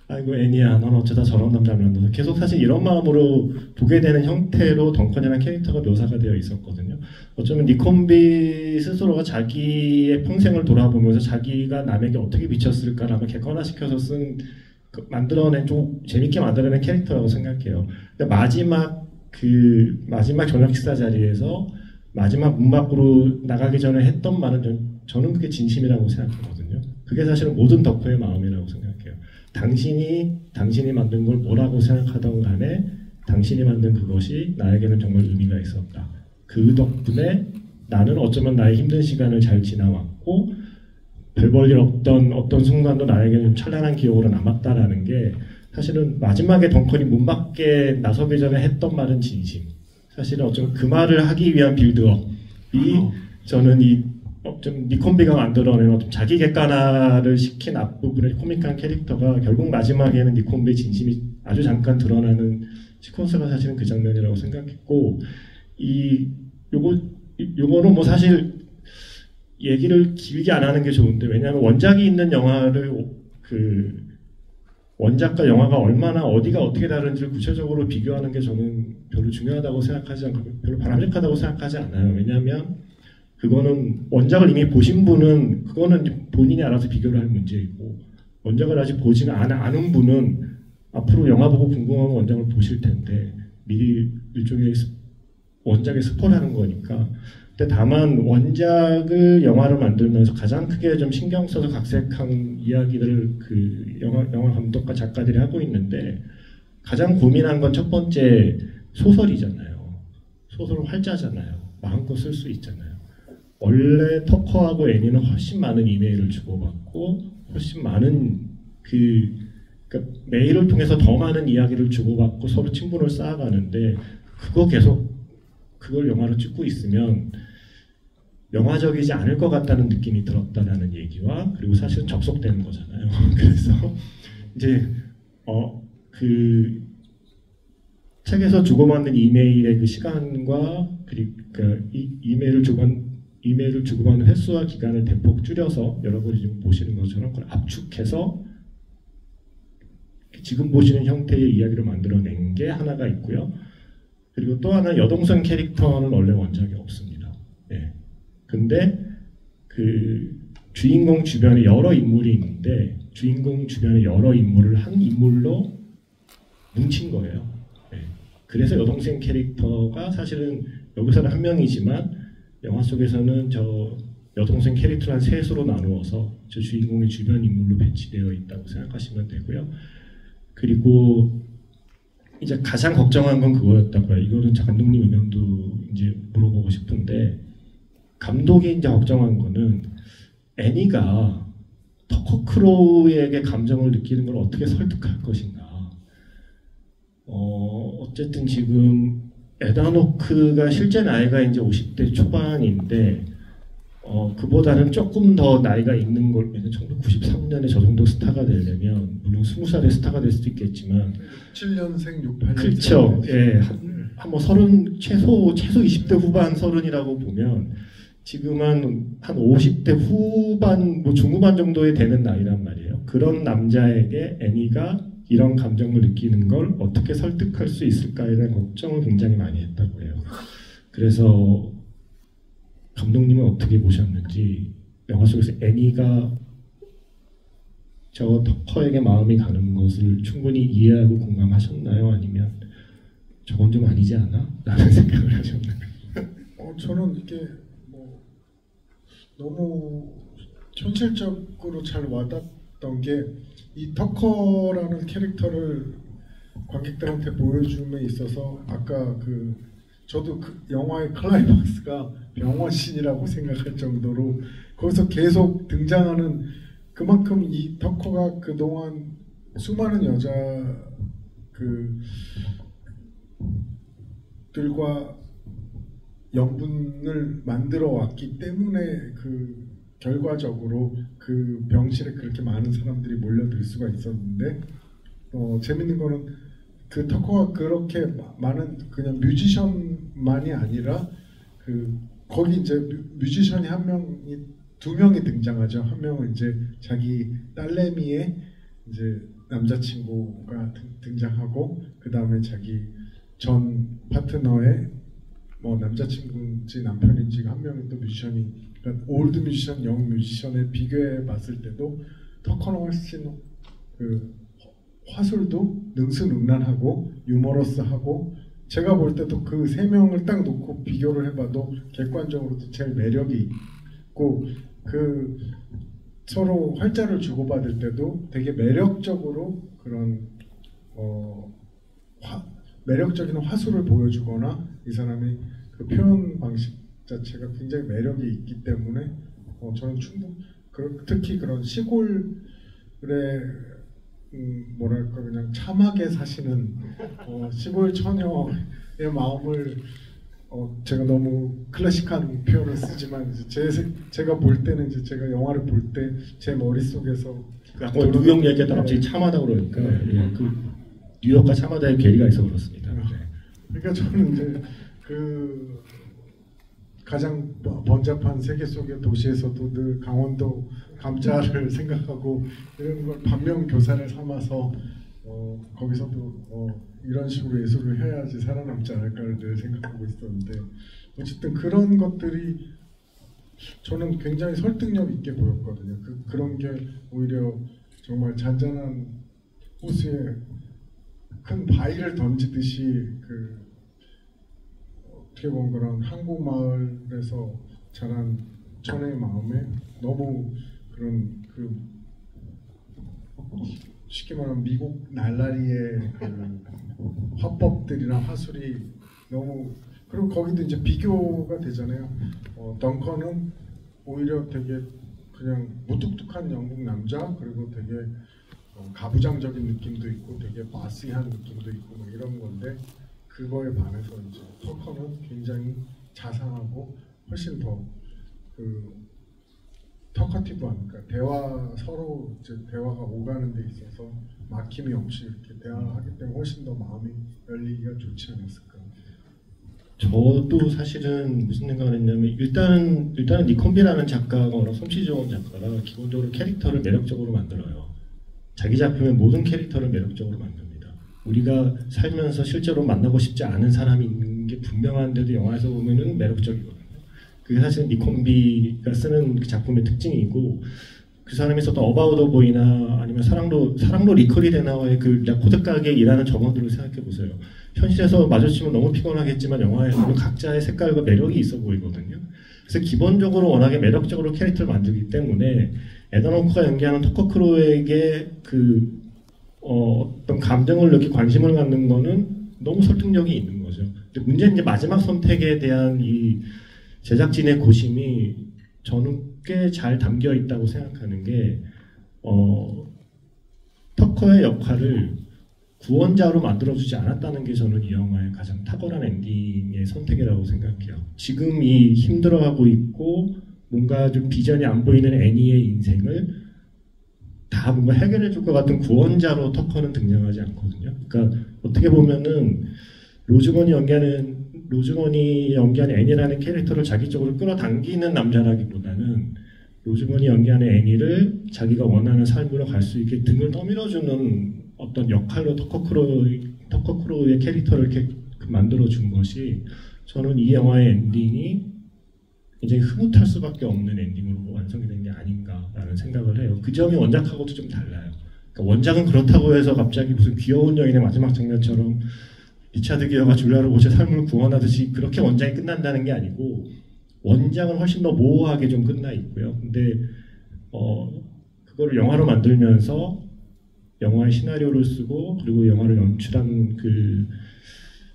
아이고 애니야 넌 어쩌다 저런 남자를 만나서 계속 사실 이런 마음으로 보게 되는 형태로 덩컨이라는 캐릭터가 묘사가 되어 있었거든요. 어쩌면 니콘비 스스로가 자기의 평생을 돌아보면서 자기가 남에게 어떻게 비쳤을까를 객관화시켜서 만들어낸 좀 재밌게 만들어낸 캐릭터라고 생각해요. 근데 마지막 저녁 식사 자리에서 마지막 문 밖으로 나가기 전에 했던 말은 저는 그게 진심이라고 생각하거든요. 그게 사실은 모든 덕후의 마음이라고 생각해요. 당신이 만든 걸 뭐라고 생각하던 간에 당신이 만든 그것이 나에게는 정말 의미가 있었다. 그 덕분에 나는 어쩌면 나의 힘든 시간을 잘 지나왔고 별 볼 일 없던 어떤 순간도 나에게는 찬란한 기억으로 남았다라는 게 사실은 마지막에 덩컨이 문 밖에 나서기 전에 했던 말은 진심. 사실은 어쩌면 그 말을 하기 위한 빌드업이 저는 좀 니콘비가 만들어낸 어떤 자기 객관화를 시킨 앞부분의 코믹한 캐릭터가 결국 마지막에는 니콘비의 진심이 아주 잠깐 드러나는 시퀀스가 사실은 그 장면이라고 생각했고 요거는 뭐 사실 얘기를 길게 안 하는 게 좋은데 왜냐하면 원작이 있는 영화를 원작과 영화가 얼마나 어디가 어떻게 다른지를 구체적으로 비교하는 게 저는 별로 중요하다고 생각하지 않고 별로 바람직하다고 생각하지 않아요. 왜냐하면 그거는 원작을 이미 보신 분은 그거는 본인이 알아서 비교를 할 문제이고 원작을 아직 보지는 않은 분은 앞으로 영화 보고 궁금하면 원작을 보실 텐데 미리 일종의 원작에 스포하는 거니까. 근데 다만 원작을 영화로 만들면서 가장 크게 좀 신경 써서 각색한 이야기들을 그 영화 감독과 작가들이 하고 있는데 가장 고민한 건 첫 번째 소설이잖아요. 소설은 활자잖아요. 마음껏 쓸 수 있잖아요. 원래 터커하고 애니는 훨씬 많은 이메일을 주고받고 훨씬 많은 그러니까 메일을 통해서 더 많은 이야기를 주고받고 서로 친분을 쌓아가는데 그걸 영화로 찍고 있으면 영화적이지 않을 것 같다는 느낌이 들었다라는 얘기와 그리고 사실은 접속되는 거잖아요. 그래서 이제 그 책에서 주고받는 이메일의 그 시간과 그리고 이메일을 주고받는 횟수와 기간을 대폭 줄여서 여러분이 지금 보시는 것처럼 그걸 압축해서 지금 보시는 형태의 이야기를 만들어낸 게 하나가 있고요. 그리고 또 하나 여동생 캐릭터는 원래 원작이 없습니다. 예. 근데 그 주인공 주변에 여러 인물이 있는데 주인공 주변에 여러 인물을 한 인물로 뭉친 거예요. 예. 그래서 여동생 캐릭터가 사실은 여기서는 한 명이지만 영화 속에서는 저 여동생 캐릭터를 한 셋으로 나누어서 저 주인공의 주변 인물로 배치되어 있다고 생각하시면 되고요. 그리고 이제 가장 걱정한 건 그거였다고요. 이거는 감독님 의견도 이제 물어보고 싶은데 감독이 이제 걱정한 거는 애니가 터커 크로우에게 감정을 느끼는 걸 어떻게 설득할 것인가. 어쨌든 지금 에다노크가 실제 나이가 이제 50대 초반인데 그보다는 조금 더 나이가 있는 걸 1993년에 저 정도 스타가 되려면 물론 20살에 스타가 될 수도 있겠지만 7년생, 68년생 그렇죠. 예, 한뭐 30 최소 20대 후반 30이라고 보면 지금 한 50대 후반 뭐 중후반 정도에 되는 나이란 말이에요. 그런 남자에게 애니가 이런 감정을 느끼는 걸 어떻게 설득할 수 있을까에 대한 걱정을 굉장히 많이 했다고 해요. 그래서 감독님은 어떻게 보셨는지 영화 속에서 애니가 저 터커에게 마음이 가는 것을 충분히 이해하고 공감하셨나요? 아니면 저건 좀 아니지 않아? 라는 생각을 하셨나요? 저는 이게 뭐 너무 현실적으로 잘 와닿았던 게 이 터커라는 캐릭터를 관객들한테 보여줌에 있어서 아까 저도 그 영화의 클라이막스가 병원신이라고 생각할 정도로 거기서 계속 등장하는 그만큼 이 터커가 그동안 수많은 들과 영분을 만들어 왔기 때문에 결과적으로 그 병실에 그렇게 많은 사람들이 몰려들 수가 있었는데 재밌는 거는 그 터커가 그렇게 많은 그냥 뮤지션만이 아니라 거기 이제 뮤지션이 두 명이 등장하죠. 한 명은 이제 자기 딸내미의 이제 남자친구가 등장하고 그 다음에 자기 전 파트너의 뭐 남자친구인지 남편인지 한 명이 또 뮤지션이 그러니까 올드 뮤지션, 영 뮤지션에 비교해 봤을 때도 터커는 훨씬 화술도 능수능란하고 유머러스하고 제가 볼 때도 그 세 명을 딱 놓고 비교를 해봐도 객관적으로도 제일 매력이 있고 그 서로 활자를 주고받을 때도 되게 매력적으로 그런 매력적인 화술을 보여주거나 이 사람이 그 표현 방식 자체가 굉장히 매력이 있기 때문에 저는 특히 그런 시골에 뭐랄까 그냥 참하게 사시는 시골 처녀의 마음을 제가 너무 클래식한 표현을 쓰지만 이제 제가 볼 때는 이제 제가 영화를 볼 때 제 머릿속에서 뉴욕 얘기하다 갑자기 참하다 그러니까 예, 그 뉴욕과 참하다의 괴리가 있어 그렇습니다. 네. 그러니까 저는 이제 그 가장 번잡한 세계 속의 도시에서도 늘 강원도 감자를 생각하고 이런 걸 반면 교사를 삼아서 거기서도 이런 식으로 예술을 해야지 살아남지 않을까를 늘 생각하고 있었는데 어쨌든 그런 것들이 저는 굉장히 설득력 있게 보였거든요. 그런 게 오히려 정말 잔잔한 호수에 큰 바위를 던지듯이 어떻게 보면 그런 한국 마을에서 자란 천의 마음에 너무 그런 쉽게 말하면 미국 날라리의 화법들이나 화술이 너무 그리고 거기도 이제 비교가 되잖아요. 덩컨은 오히려 되게 그냥 무뚝뚝한 영국 남자 그리고 되게 가부장적인 느낌도 있고 되게 바시한 느낌도 있고 뭐 이런 건데 그거에 반해서 이제 터커는 굉장히 자상하고 훨씬 더 터커티브한 그러니까 서로 이제 대화가 오가는 데 있어서 막힘이 없이 이렇게 대화하기 때문에 훨씬 더 마음이 열리기가 좋지 않았을까. 저도 사실은 무슨 생각을 했냐면 일단은 니콘비라는 작가가 워낙 솜씨 좋은 작가라 기본적으로 캐릭터를 매력적으로 만들어요. 자기 작품의 모든 캐릭터를 매력적으로 만듭니다. 우리가 살면서 실제로 만나고 싶지 않은 사람이 있는 게 분명한데도 영화에서 보면은 매력적이거든요. 그게 사실 니콘비가 쓰는 그 작품의 특징이고 그 사람이 썼던 어바웃 보이나 아니면 사랑로 리커리 데나와의 그 코드 가게 일하는 점원들을 생각해 보세요. 현실에서 마주치면 너무 피곤하겠지만 영화에서는 각자의 색깔과 매력이 있어 보이거든요. 그래서 기본적으로 워낙에 매력적으로 캐릭터를 만들기 때문에 에단 호크가 연기하는 터커 크로우에게 어떤 감정을 느끼고 관심을 갖는 거는 너무 설득력이 있는 거죠. 근데 문제는 이제 마지막 선택에 대한 이 제작진의 고심이 저는 꽤 잘 담겨 있다고 생각하는 게 터커의 역할을 구원자로 만들어주지 않았다는 게 저는 이 영화의 가장 탁월한 엔딩의 선택이라고 생각해요. 지금 이 힘들어하고 있고 뭔가 좀 비전이 안 보이는 애니의 인생을 다 뭔가 해결해 줄 것 같은 구원자로 터커는 등장하지 않거든요. 그러니까 어떻게 보면은 로즈건이 연기하는 애니라는 캐릭터를 자기 쪽으로 끌어당기는 남자라기보다는 로즈건이 연기하는 애니를 자기가 원하는 삶으로 갈 수 있게 등을 떠밀어주는 어떤 역할로 터커 크로우의 캐릭터를 이렇게 만들어준 것이 저는 이 영화의 엔딩이 굉장히 흐뭇할 수밖에 없는 엔딩으로 완성이 된 게 아닌가라는 생각을 해요. 그 점이 원작하고도 좀 달라요. 그러니까 원작은 그렇다고 해서 갑자기 무슨 귀여운 여인의 마지막 장면처럼 리차드 기어가 줄리아 로버츠의 삶을 구원하듯이 그렇게 원작이 끝난다는 게 아니고 원작은 훨씬 더 모호하게 좀 끝나 있고요. 근데 그거를 영화로 만들면서 영화의 시나리오를 쓰고 그리고 영화를 연출한 그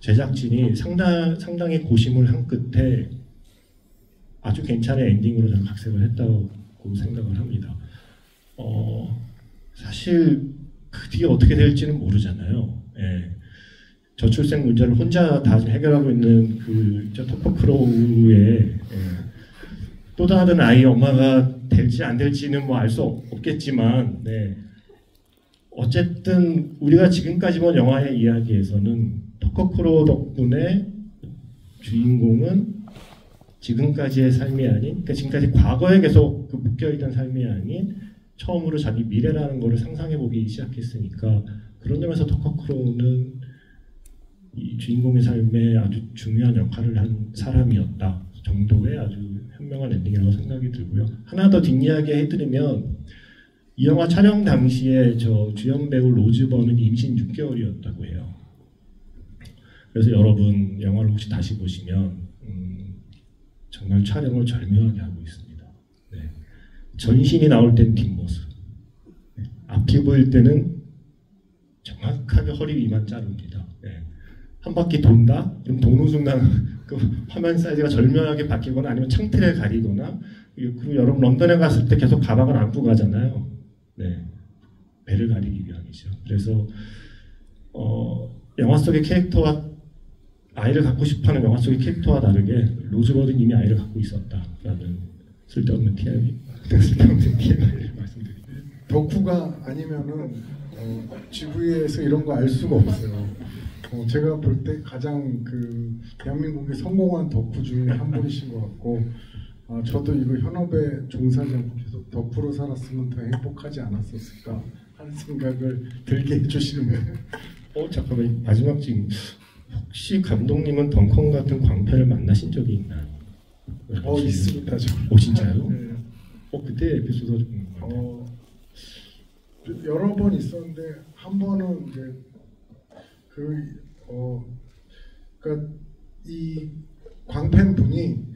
제작진이 상당히 고심을 한 끝에 아주 괜찮은 엔딩으로 저는 각색을 했다고 생각을 합니다. 사실 그 뒤에 어떻게 될지는 모르잖아요. 예. 저출생 문제를 혼자 다 해결하고 있는 터커 크로우의 또 다른 아이 엄마가 될지 안 될지는 뭐 알 수 없겠지만, 네. 어쨌든 우리가 지금까지 본 영화의 이야기에서는 터커 크로우 덕분에 주인공은 지금까지의 삶이 아닌, 그러니까 지금까지 과거에 계속 묶여있던 삶이 아닌 처음으로 자기 미래라는 것을 상상해보기 시작했으니까 그런 점에서 터커 크로우는 이 주인공의 삶에 아주 중요한 역할을 한 사람이었다 정도의 아주 현명한 엔딩이라고 생각이 들고요. 하나 더 뒷이야기 해드리면 이 영화 촬영 당시에 주연 배우 로즈번은 임신 6개월이었다고 해요. 그래서 여러분 영화를 혹시 다시 보시면 정말 촬영을 절묘하게 하고 있습니다. 네. 전신이 나올 때는 뒷모습, 앞이 보일 때는 정확하게 허리 위만 자릅니다. 한 바퀴 돈다? 그럼 도는 순간 그 화면 사이즈가 절묘하게 바뀌거나 아니면 창틀을 가리거나, 그리고 여러분 런던에 갔을 때 계속 가방을 안고 가잖아요. 배를 가리기 위함이죠. 그래서 영화 속의 캐릭터와 아이를 갖고 싶어하는 영화 속의 캐릭터와 다르게 로즈버드는 이미 아이를 갖고 있었다라는 쓸데없는 TMI 말씀드립니다. 덕후가 아니면은 GV에서 이런 거 알 수가 없어요. 제가 볼 때 가장 그 대한민국에 성공한 덕후 중에 한 분이신 것 같고, 저도 이거 현업에 종사하지 않고 계속 덕후로 살았으면 더 행복하지 않았었을까 하는 생각을 들게 해주시는 거예요. 잠깐만, 마지막 질문. 혹시 감독님은 덩컨 같은 광팬을 만나신 적이 있나요? 있습니다. 진짜요? 네. 그때 에피소드가 좀 궁금해요. 여러 번 있었는데 한 번은 이제 그러니까 이 광팬 분이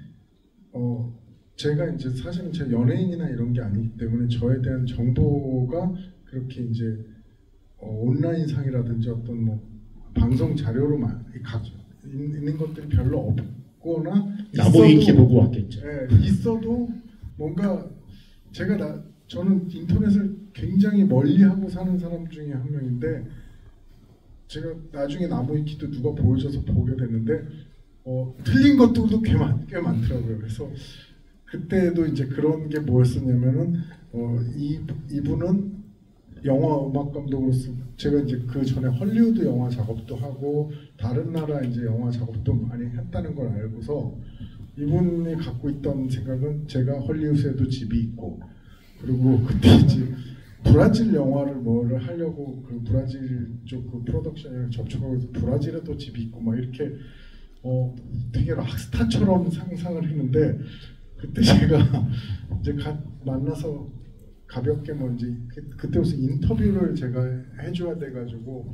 제가 이제 사실은 제 연예인이나 이런 게 아니기 때문에 저에 대한 정보가 그렇게 이제 온라인 상이라든지 어떤 뭐 방송 자료로만 있는 것들이 별로 없거나, 나무위키 보고 왔겠죠. 있어도 뭔가 저는 인터넷을 굉장히 멀리하고 사는 사람 중에 한 명인데, 제가 나중에 나무위키도 누가 보여줘서 보게 됐는데 틀린 것들도 꽤 많더라고요. 그래서 그때도 이제 그런 게 뭐였었냐면은 이분은 영화 음악 감독으로서 제가 이제 그 전에 헐리우드 영화 작업도 하고 다른 나라 이제 영화 작업도 많이 했다는 걸 알고서 이분이 갖고 있던 생각은 제가 헐리우드에도 집이 있고, 그리고 그때 이제 브라질 영화를 뭐를 하려고 그 브라질 쪽 그 프로덕션이랑 접촉하고 해서 브라질에도 집이 있고 막 이렇게 되게 락스타처럼 상상을 했는데, 그때 제가 이제 만나서 가볍게 뭐 이제 그때 무슨 인터뷰를 제가 해줘야 돼가지고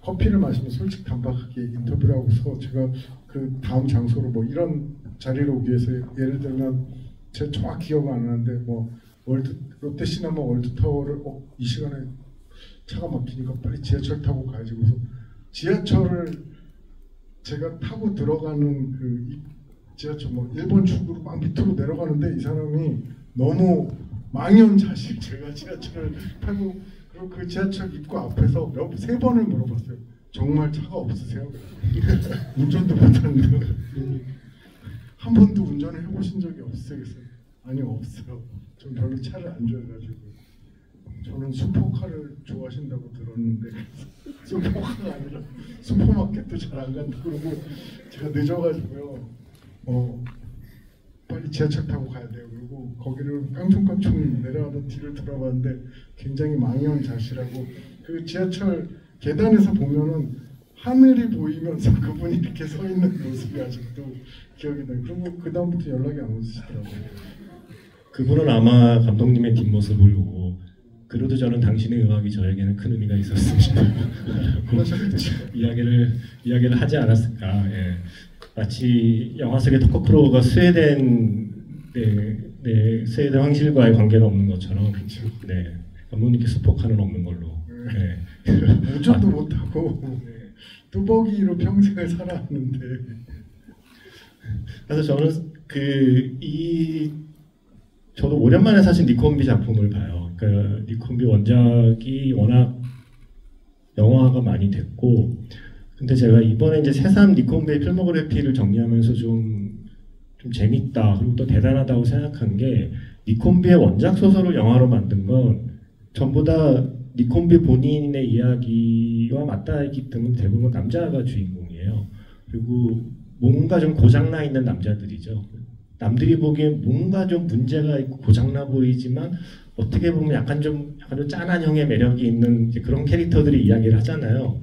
커피를 마시면 솔직담박하게 인터뷰를 하고서 제가 그 다음 장소로 뭐 이런 자리로 오기 위해서 예를 들면 제가 정확히 기억 안 나는데 뭐 롯데시네마 월드타워를 이 시간에 차가 막히니까 빨리 지하철 타고 가야지. 그래서 지하철을 제가 타고 들어가는 그 지하철 뭐 일본 출구로 막 밑으로 내려가는데 이 사람이 너무 망연자실, 제가 지하철을 타고 그리고 그 지하철 입구 앞에서 세 번을 물어봤어요. 정말 차가 없으세요? 운전도 못하는데 한 번도 운전을 해보신 적이 없으세요? 그래서 아니요, 없어요. 전 별로 차를 안 좋아해가지고. 저는 슈퍼카를 좋아하신다고 들었는데 슈퍼카가 아니라 슈퍼마켓도 잘 안 간다고 그러고 제가 늦어가지고요. 빨리 지하철 타고 가야 돼요. 그리고 거기를 깡총깡총 내려가다 뒤를 돌아봤는데 굉장히 망연자실하고, 그 지하철 계단에서 보면은 하늘이 보이면서 그분이 이렇게 서 있는 모습이 아직도 기억이 나요. 그리고 그 다음부터 연락이 안 오시더라고요. 그분은 아마 감독님의 뒷모습을 보고 그래도 저는 당신의 음악이 저에게는 큰 의미가 있었습니다. 이야기를 하지 않았을까. 마치 영화 속의 토커 크로우가 스웨덴 황실과의 관계는 없는 것처럼, 감독님께 슈퍼카는 없는 걸로. 운전도 못하고 뚜벅이로 평생을 살아왔는데. 그래서 저는 저도 오랜만에 사실 니콘비 작품을 봐요. 그러니까 니콘비 원작이 워낙 영화가 많이 됐고, 근데 제가 이번에 이제 새삼 니콘비의 필모그래피를 정리하면서 좀 재밌다, 그리고 또 대단하다고 생각한 게, 니콘비의 원작 소설을 영화로 만든 건 전부 다 니콘비 본인의 이야기와 맞닿아 있기 때문에 대부분 남자가 주인공이에요. 그리고 뭔가 좀 고장나 있는 남자들이죠. 남들이 보기엔 뭔가 좀 문제가 있고 고장나 보이지만 어떻게 보면 약간 좀 짠한 형의 매력이 있는 그런 캐릭터들이 이야기를 하잖아요.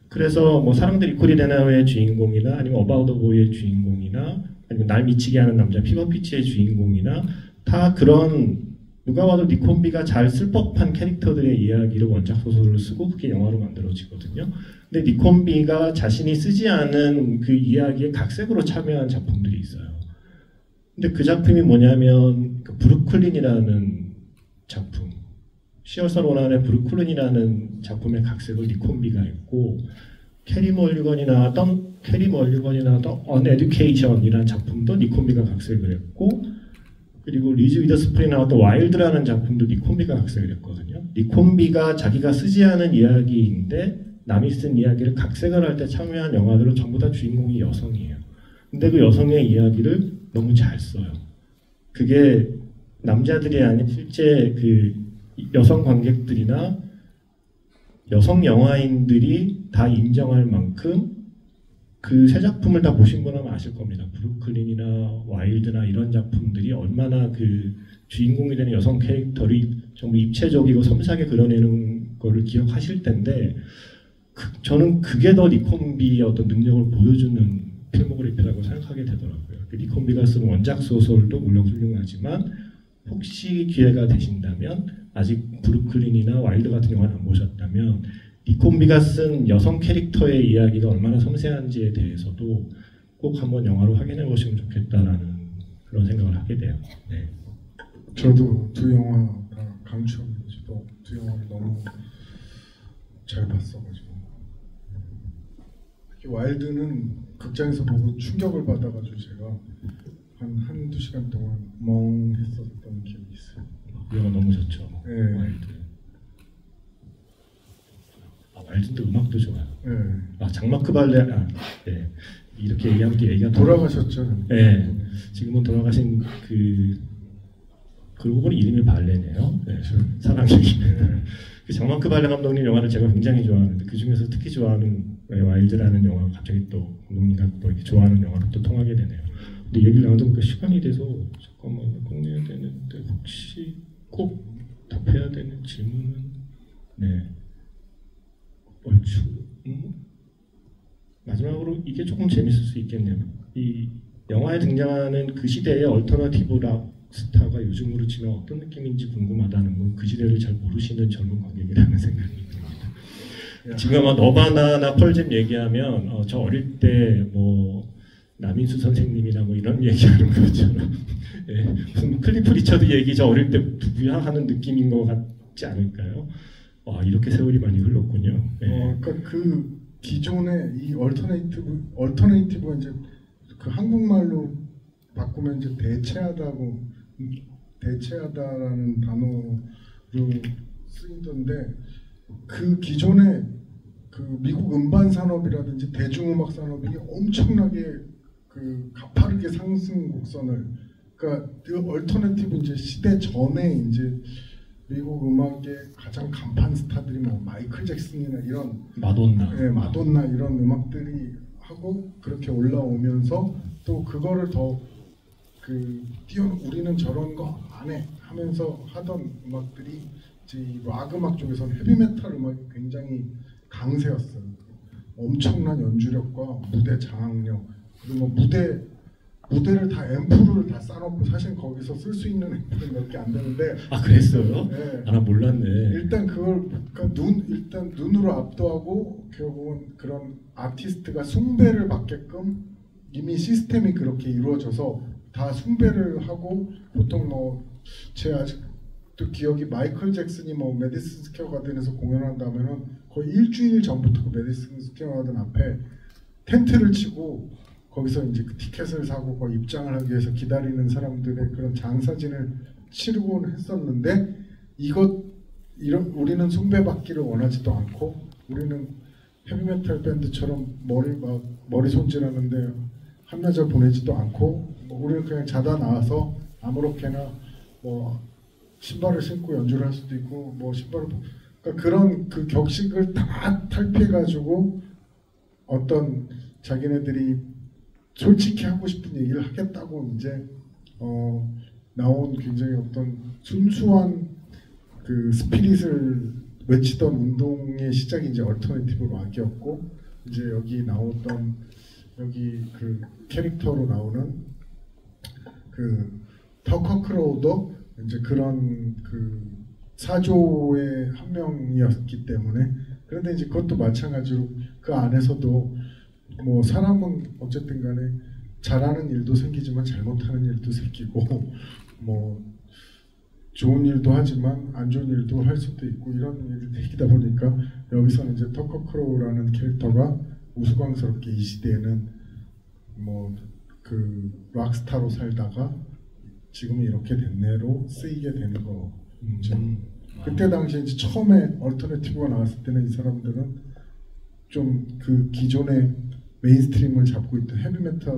그래서 뭐 사랑들 이코리 레나의 주인공이나 아니면 어바웃 더 보이의 주인공이나 아니면 날 미치게 하는 남자 피버피치의 주인공이나 다 그런 누가 봐도 니콘비가 잘 쓸 법한 캐릭터들의 이야기를 원작 소설로 쓰고 그게 영화로 만들어지거든요. 근데 니콘비가 자신이 쓰지 않은 그 이야기에 각색으로 참여한 작품들이 있어요. 근데 그 작품이 뭐냐면 그 브루클린이라는 작품, 시어서 로난의 브루클린이라는 작품의 각색을 니콘비가 했고, 캐리 멀리건이나 더 언에듀케이션이라는 작품도 니콘비가 각색을 했고, 그리고 리즈 위더스프리 나왔던 와일드라는 작품도 니콘비가 각색을 했거든요. 니콘비가 자기가 쓰지 않은 이야기인데 남이 쓴 이야기를 각색을 할 때 참여한 영화들은 전부 다 주인공이 여성이에요. 근데 그 여성의 이야기를 너무 잘 써요. 그게 남자들이 아닌 실제 그 여성 관객들이나 여성 영화인들이 다 인정할 만큼 그 세 작품을 다 보신 분은 아실 겁니다. 브루클린이나 와일드나 이런 작품들이 얼마나 그 주인공이 되는 여성 캐릭터를 정말 입체적이고 섬세하게 그려내는 거를 기억하실 텐데, 저는 그게 더 니콘비의 어떤 능력을 보여주는 필모그래피라고 생각하게 되더라고요. 니콘비가 쓴 원작 소설도 물론 훌륭하지만 혹시 기회가 되신다면, 아직 브루클린이나 와일드 같은 영화를 안 보셨다면 니콘비가 쓴 여성 캐릭터의 이야기가 얼마나 섬세한지에 대해서도 꼭 한번 영화로 확인해 보시면 좋겠다라는 그런 생각을 하게 돼요. 네. 저도 두 영화 다 강추합니다. 저도 두 영화를 너무 잘 봤어가지고, 특히 와일드는 극장에서 보고 충격을 받아가지고 제가 한두 시간 동안 멍했었던 기억이 있어요. 그 영화 너무 좋죠. 네. 와일드. 와일드도 음악도 좋아요. 네. 장마크 발레, 네. 이렇게 얘기하면 또 얘기가 돌아가셨죠? 네. 지금은 돌아가신 그러고 보니 이름이 발레네요. 네. 사랑이. 그 장마크 발레 감독님 영화를 제가 굉장히 좋아하는데, 그 중에서 특히 좋아하는 와일드라는 영화가 갑자기 또 감독님과 또 이렇게 좋아하는 영화로 또 통하게 되네요. 근데 얘기를 나누다 보니까 시간이 돼서 잠깐만 끝내야 되는데, 혹시 꼭 답해야 되는 질문은 네. 얼추 마지막으로 이게 조금 재밌을 수 있겠네요. 이 영화에 등장하는 그 시대의 얼터너티브 락 스타가 요즘으로 치면 어떤 느낌인지 궁금하다는 건 그 시대를 잘 모르시는 젊은 관객이라는 생각이 듭니다. 지금 아마 너바나나 펄잼 얘기하면 저 어릴 때 뭐 남인수 선생님이나 뭐 이런 얘기하는 것처럼 예, 무슨 클리프 리처드 얘기 저 어릴 때 누구야 하는 느낌인 것 같지 않을까요? 이렇게 세월이 많이 흘렀군요. 네. 그러니까 그 기존의 이 얼터네이티브 이제 그 한국말로 바꾸면 이제 대체하다라는 단어로 쓰이던데, 그 기존의 그 미국 음반 산업이라든지 대중음악 산업이 엄청나게 그 가파르게 상승 곡선을, 그러니까 그 얼터네이티브 이제 시대 전에 이제 미국 음악의 가장 간판 스타들이 뭐 마이클 잭슨이나 이런 마돈나 이런 음악들이 하고 그렇게 올라오면서, 또 그거를 더 우리는 저런 거 안 해 하면서 하던 음악들이 이제 이 락 음악 쪽에서는 헤비메탈 음악이 굉장히 강세였어요. 엄청난 연주력과 무대 장악력, 그리고 무대를 다 앰프를 다 쌓아놓고, 사실 거기서 쓸 수 있는 앰프는 몇 개 안 되는데. 그랬어요? 네. 나 몰랐네. 일단 그걸 일단 눈으로 압도하고 결국은 그런 아티스트가 숭배를 받게끔 이미 시스템이 그렇게 이루어져서 다 숭배를 하고, 보통 뭐 제 아직도 기억이, 마이클 잭슨이 뭐 메디슨 스퀘어 가든에서 공연한다면은 거의 일주일 전부터 그 메디슨 스퀘어 가든 앞에 텐트를 치고 거기서 이제 그 티켓을 사고 거기 입장을 하기 위해서 기다리는 사람들의 그런 장사진을 치르곤 했었는데, 우리는 숭배받기를 원하지도 않고, 우리는 헤비메탈 밴드처럼 머리 손질하는데 한나절 보내지도 않고, 우리는 그냥 자다 나와서 아무렇게나 뭐 신발을 신고 연주를 할 수도 있고, 뭐 그러니까 그런 그 격식을 다 탈피해가지고 어떤 자기네들이 솔직히 하고 싶은 얘기를 하겠다고 이제 나온 굉장히 어떤 순수한 그 스피릿을 외치던 운동의 시작이 이제 얼터네티브 락이었고, 이제 여기 그 캐릭터로 나오는 그 터커 크로우도 이제 그런 그 사조의 한 명이었기 때문에. 그런데 이제 그것도 마찬가지로 그 안에서도 뭐 사람은 어쨌든 간에 잘하는 일도 생기지만 잘못하는 일도 생기고, 뭐 좋은 일도 하지만 안 좋은 일도 할 수도 있고 이런 일이다 보니까 여기서는 이제 터커 크로우라는 캐릭터가 우스꽝스럽게 이 시대에는 뭐 그 락스타로 살다가 지금은 이렇게 됐네로 쓰이게 되는 거죠. 그때 당시에 이제 처음에 얼터너티브가 나왔을 때는 이 사람들은 좀 그 기존의 메인스트림을 잡고 있던 헤비메탈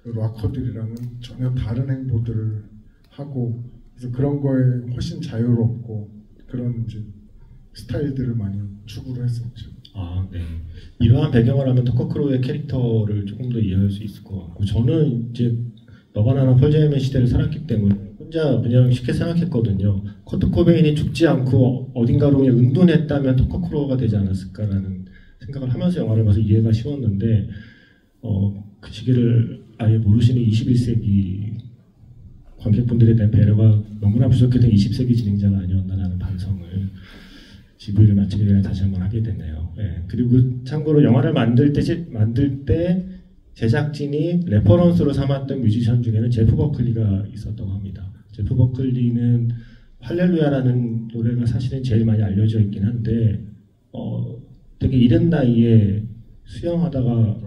그 락커들이랑은 전혀 다른 행보들을 하고 그래서 그런 거에 훨씬 자유롭고 그런 이제 스타일들을 많이 추구를 했었죠. 아, 네. 이러한 배경을 하면 터커크로우의 캐릭터를 조금 더 이해할 수 있을 것 같고 저는 이제 너바나나 펄잼의 시대를 살았기 때문에 혼자 그냥 쉽게 생각했거든요. 커트 코베인이 죽지 않고 어딘가로 그냥 은둔했다면 터커크로우가 되지 않았을까라는 생각을 하면서 영화를 봐서 이해가 쉬웠는데 그 시기를 아예 모르시는 21세기 관객분들에 대한 배려가 너무나 부족했던 20세기 진행자가 아니었나라는 반성을 GV를 마치기 전에 다시 한번 하게 되네요. 예. 그리고 참고로 영화를 만들 때 제작진이 레퍼런스로 삼았던 뮤지션 중에는 제프 버클리가 있었다고 합니다. 제프 버클리는 할렐루야라는 노래가 사실은 제일 많이 알려져 있긴 한데 되게 이른 나이에 수영하다가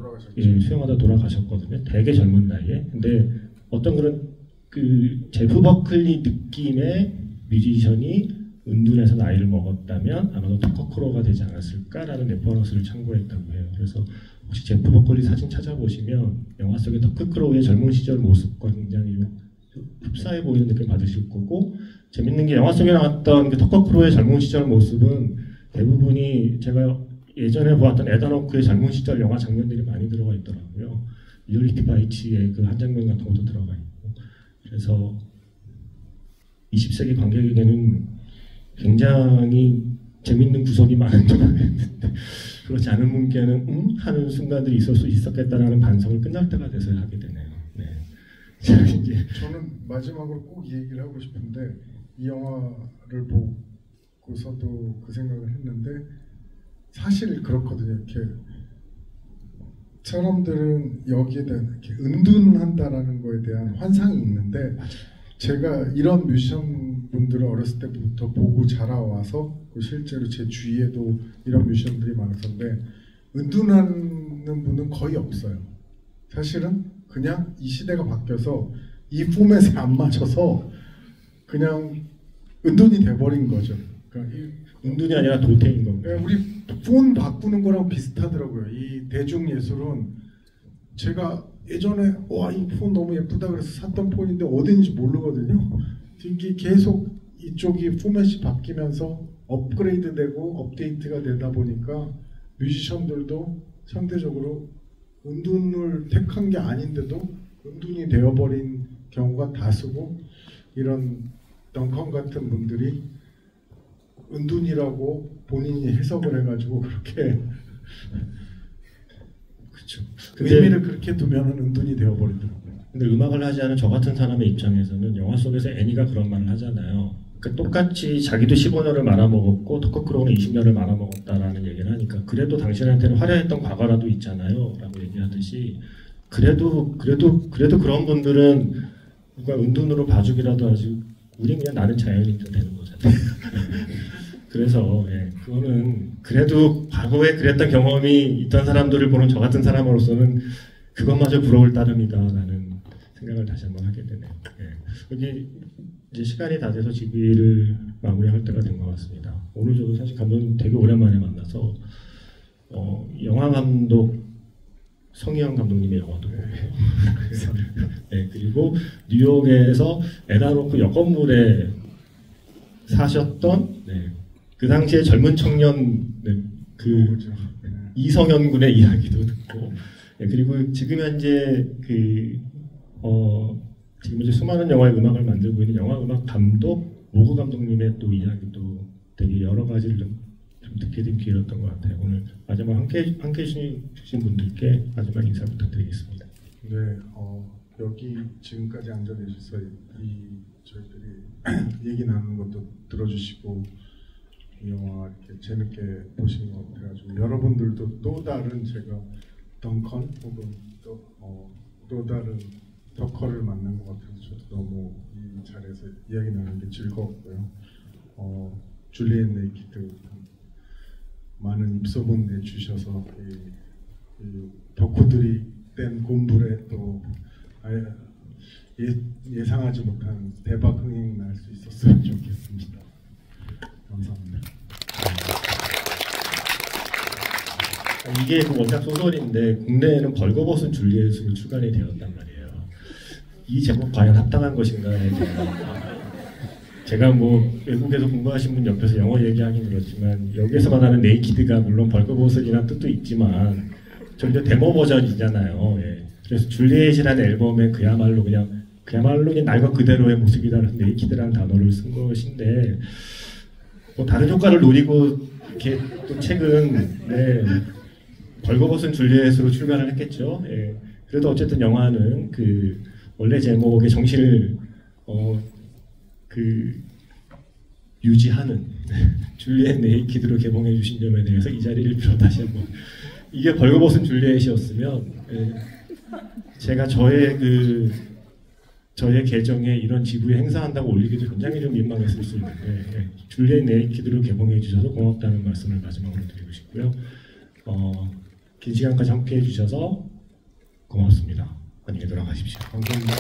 수영하다 돌아가셨거든요. 되게 젊은 나이에. 근데 어떤 그런 그 제프 버클리 느낌의 뮤지션이 은둔해서 나이를 먹었다면 아마도 터커크로우가 되지 않았을까라는 레퍼런스를 참고했다고 해요. 그래서 혹시 제프 버클리 사진 찾아보시면 영화 속의 터커크로우의 젊은 시절 모습과 굉장히 흡사해 보이는 느낌 받으실 거고 재밌는 게 영화 속에 나왔던 그 터커크로우의 젊은 시절 모습은 대부분이 제가 예전에 보았던 에단 호크의 젊은 시절 영화 장면들이 많이 들어가 있더라고요. 리얼리티 바이츠의 그 한 장면 같은 것도 들어가 있고 그래서 20세기 관객에게는 굉장히 재밌는 구석이 많은 영화였는데 그렇지 않은 분께는 하는 순간들이 있을 수 있었겠다라는 반성을 끝날 때가 돼서 하게 되네요. 네. 저는 마지막으로 꼭 이 얘기를 하고 싶은데 이 영화를 보고서도 그 생각을 했는데 사실 그렇거든요. 이렇게 사람들은 여기에 대한 이렇게 은둔한다라는 거에 대한 환상이 있는데 제가 이런 뮤지션 분들을 어렸을 때부터 보고 자라와서 실제로 제 주위에도 이런 뮤지션들이 많았었는데 은둔하는 분은 거의 없어요. 사실은 그냥 이 시대가 바뀌어서 이 포맷에 안 맞춰서 그냥 은둔이 돼버린 거죠. 그러니까 은둔이 아니라 도태인 건가요? 우리 폰 바꾸는 거랑 비슷하더라고요. 이 대중예술은 제가 예전에 와 이 폰 너무 예쁘다 그래서 샀던 폰인데 어딘지 모르거든요. 이게 계속 이쪽이 포맷이 바뀌면서 업그레이드되고 업데이트가 되다 보니까 뮤지션들도 상대적으로 은둔을 택한 게 아닌데도 은둔이 되어버린 경우가 다수고 이런 덩컨 같은 분들이 은둔이라고 본인이 해석을 해가지고 그렇게 그렇죠. 의미를 그렇게 두면은 은둔이 되어버리더라고요. 근데 음악을 하지 않은 저 같은 사람의 입장에서는 영화 속에서 애니가 그런 말을 하잖아요. 그러니까 똑같이 자기도 15년을 말아먹었고 터커크로우는 20년을 말아먹었다라는 얘기를 하니까 그래도 당신한테는 화려했던 과거라도 있잖아요 라고 얘기하듯이 그래도 그런 분들은 누가 은둔으로 봐주기라도 하지 우린 그냥 나는 자연인도 되는 거잖아요. 그래서 그거는 그래도 과거에 그랬던 경험이 있던 사람들을 보는 저 같은 사람으로서는 그것마저 부러울 따름이다라는 생각을 다시 한번 하게 되네요. 여기 이제 시간이 다 돼서 GV를 마무리할 때가 된 것 같습니다. 오늘 저도 사실 감독님 되게 오랜만에 만나서 영화 감독 성희영 감독님의 영화도 보고 그리고 뉴욕에서 에다노크 역건물에 사셨던 그 당시에 젊은 청년 그 이성현 군의 이야기도 듣고 그리고 지금 현재 지금 이제 수많은 영화의 음악을 만들고 있는 영화 음악 감독 모그 감독님의 또 이야기도 되게 여러 가지를 좀 듣게 된 기회였던 것 같아요. 오늘 마지막 함께 해주신 분들께 마지막 인사 부탁드리겠습니다. 네, 여기 지금까지 앉아 계셔서 저희들이 얘기 나누는 것도 들어주시고 이 영화 이렇게 재밌게 보신 것 같아가지고 여러분들도 또 다른 제가 덩컨 혹은 또 다른 덕커를 만난 것 같아서 저도 너무 이 자리에서 이야기 나누는 게 즐거웠고요. 줄리엣 네이키드 많은 입소문 내주셔서 이 덕후들이 뗀 곰불에 또 예상하지 못한 대박 흥행 날 수 있었으면 좋겠습니다. 감사합니다. 이게 그 원작 소설인데 국내에는 벌거벗은 줄리엣으로 출간이 되었단 말이에요. 이 제목 과연 합당한 것인가에 대한 제가 뭐 외국에서 공부하신 분 옆에서 영어 얘기하긴 그렇지만 여기에서 말하는 네이키드가 물론 벌거벗은이라는 뜻도 있지만 저기도 데모 버전이잖아요. 예. 그래서 줄리엣이라는 앨범에 그야말로 그냥 날 것 그대로의 모습이라는 네이키드라는 단어를 쓴 것인데 뭐 다른 효과를 노리고 이렇게 또 책은 벌거벗은 줄리엣으로 출간을 했겠죠. 예. 그래도 어쨌든 영화는 그 원래 제목의 정신을 유지하는 줄리엣 네이키드로 개봉해 주신 점에 대해서 이 자리를 빌어 다시 한번 이게 벌거벗은 줄리엣이었으면 제가 저의 계정에 이런 지부에 행사한다고 올리기도 굉장히 좀 민망했을 수 있는데 줄리엣 네이키드로 개봉해 주셔서 고맙다는 말씀을 마지막으로 드리고 싶고요. 긴 시간까지 함께 해주셔서 고맙습니다. 안녕히 돌아가십시오. 감사합니다.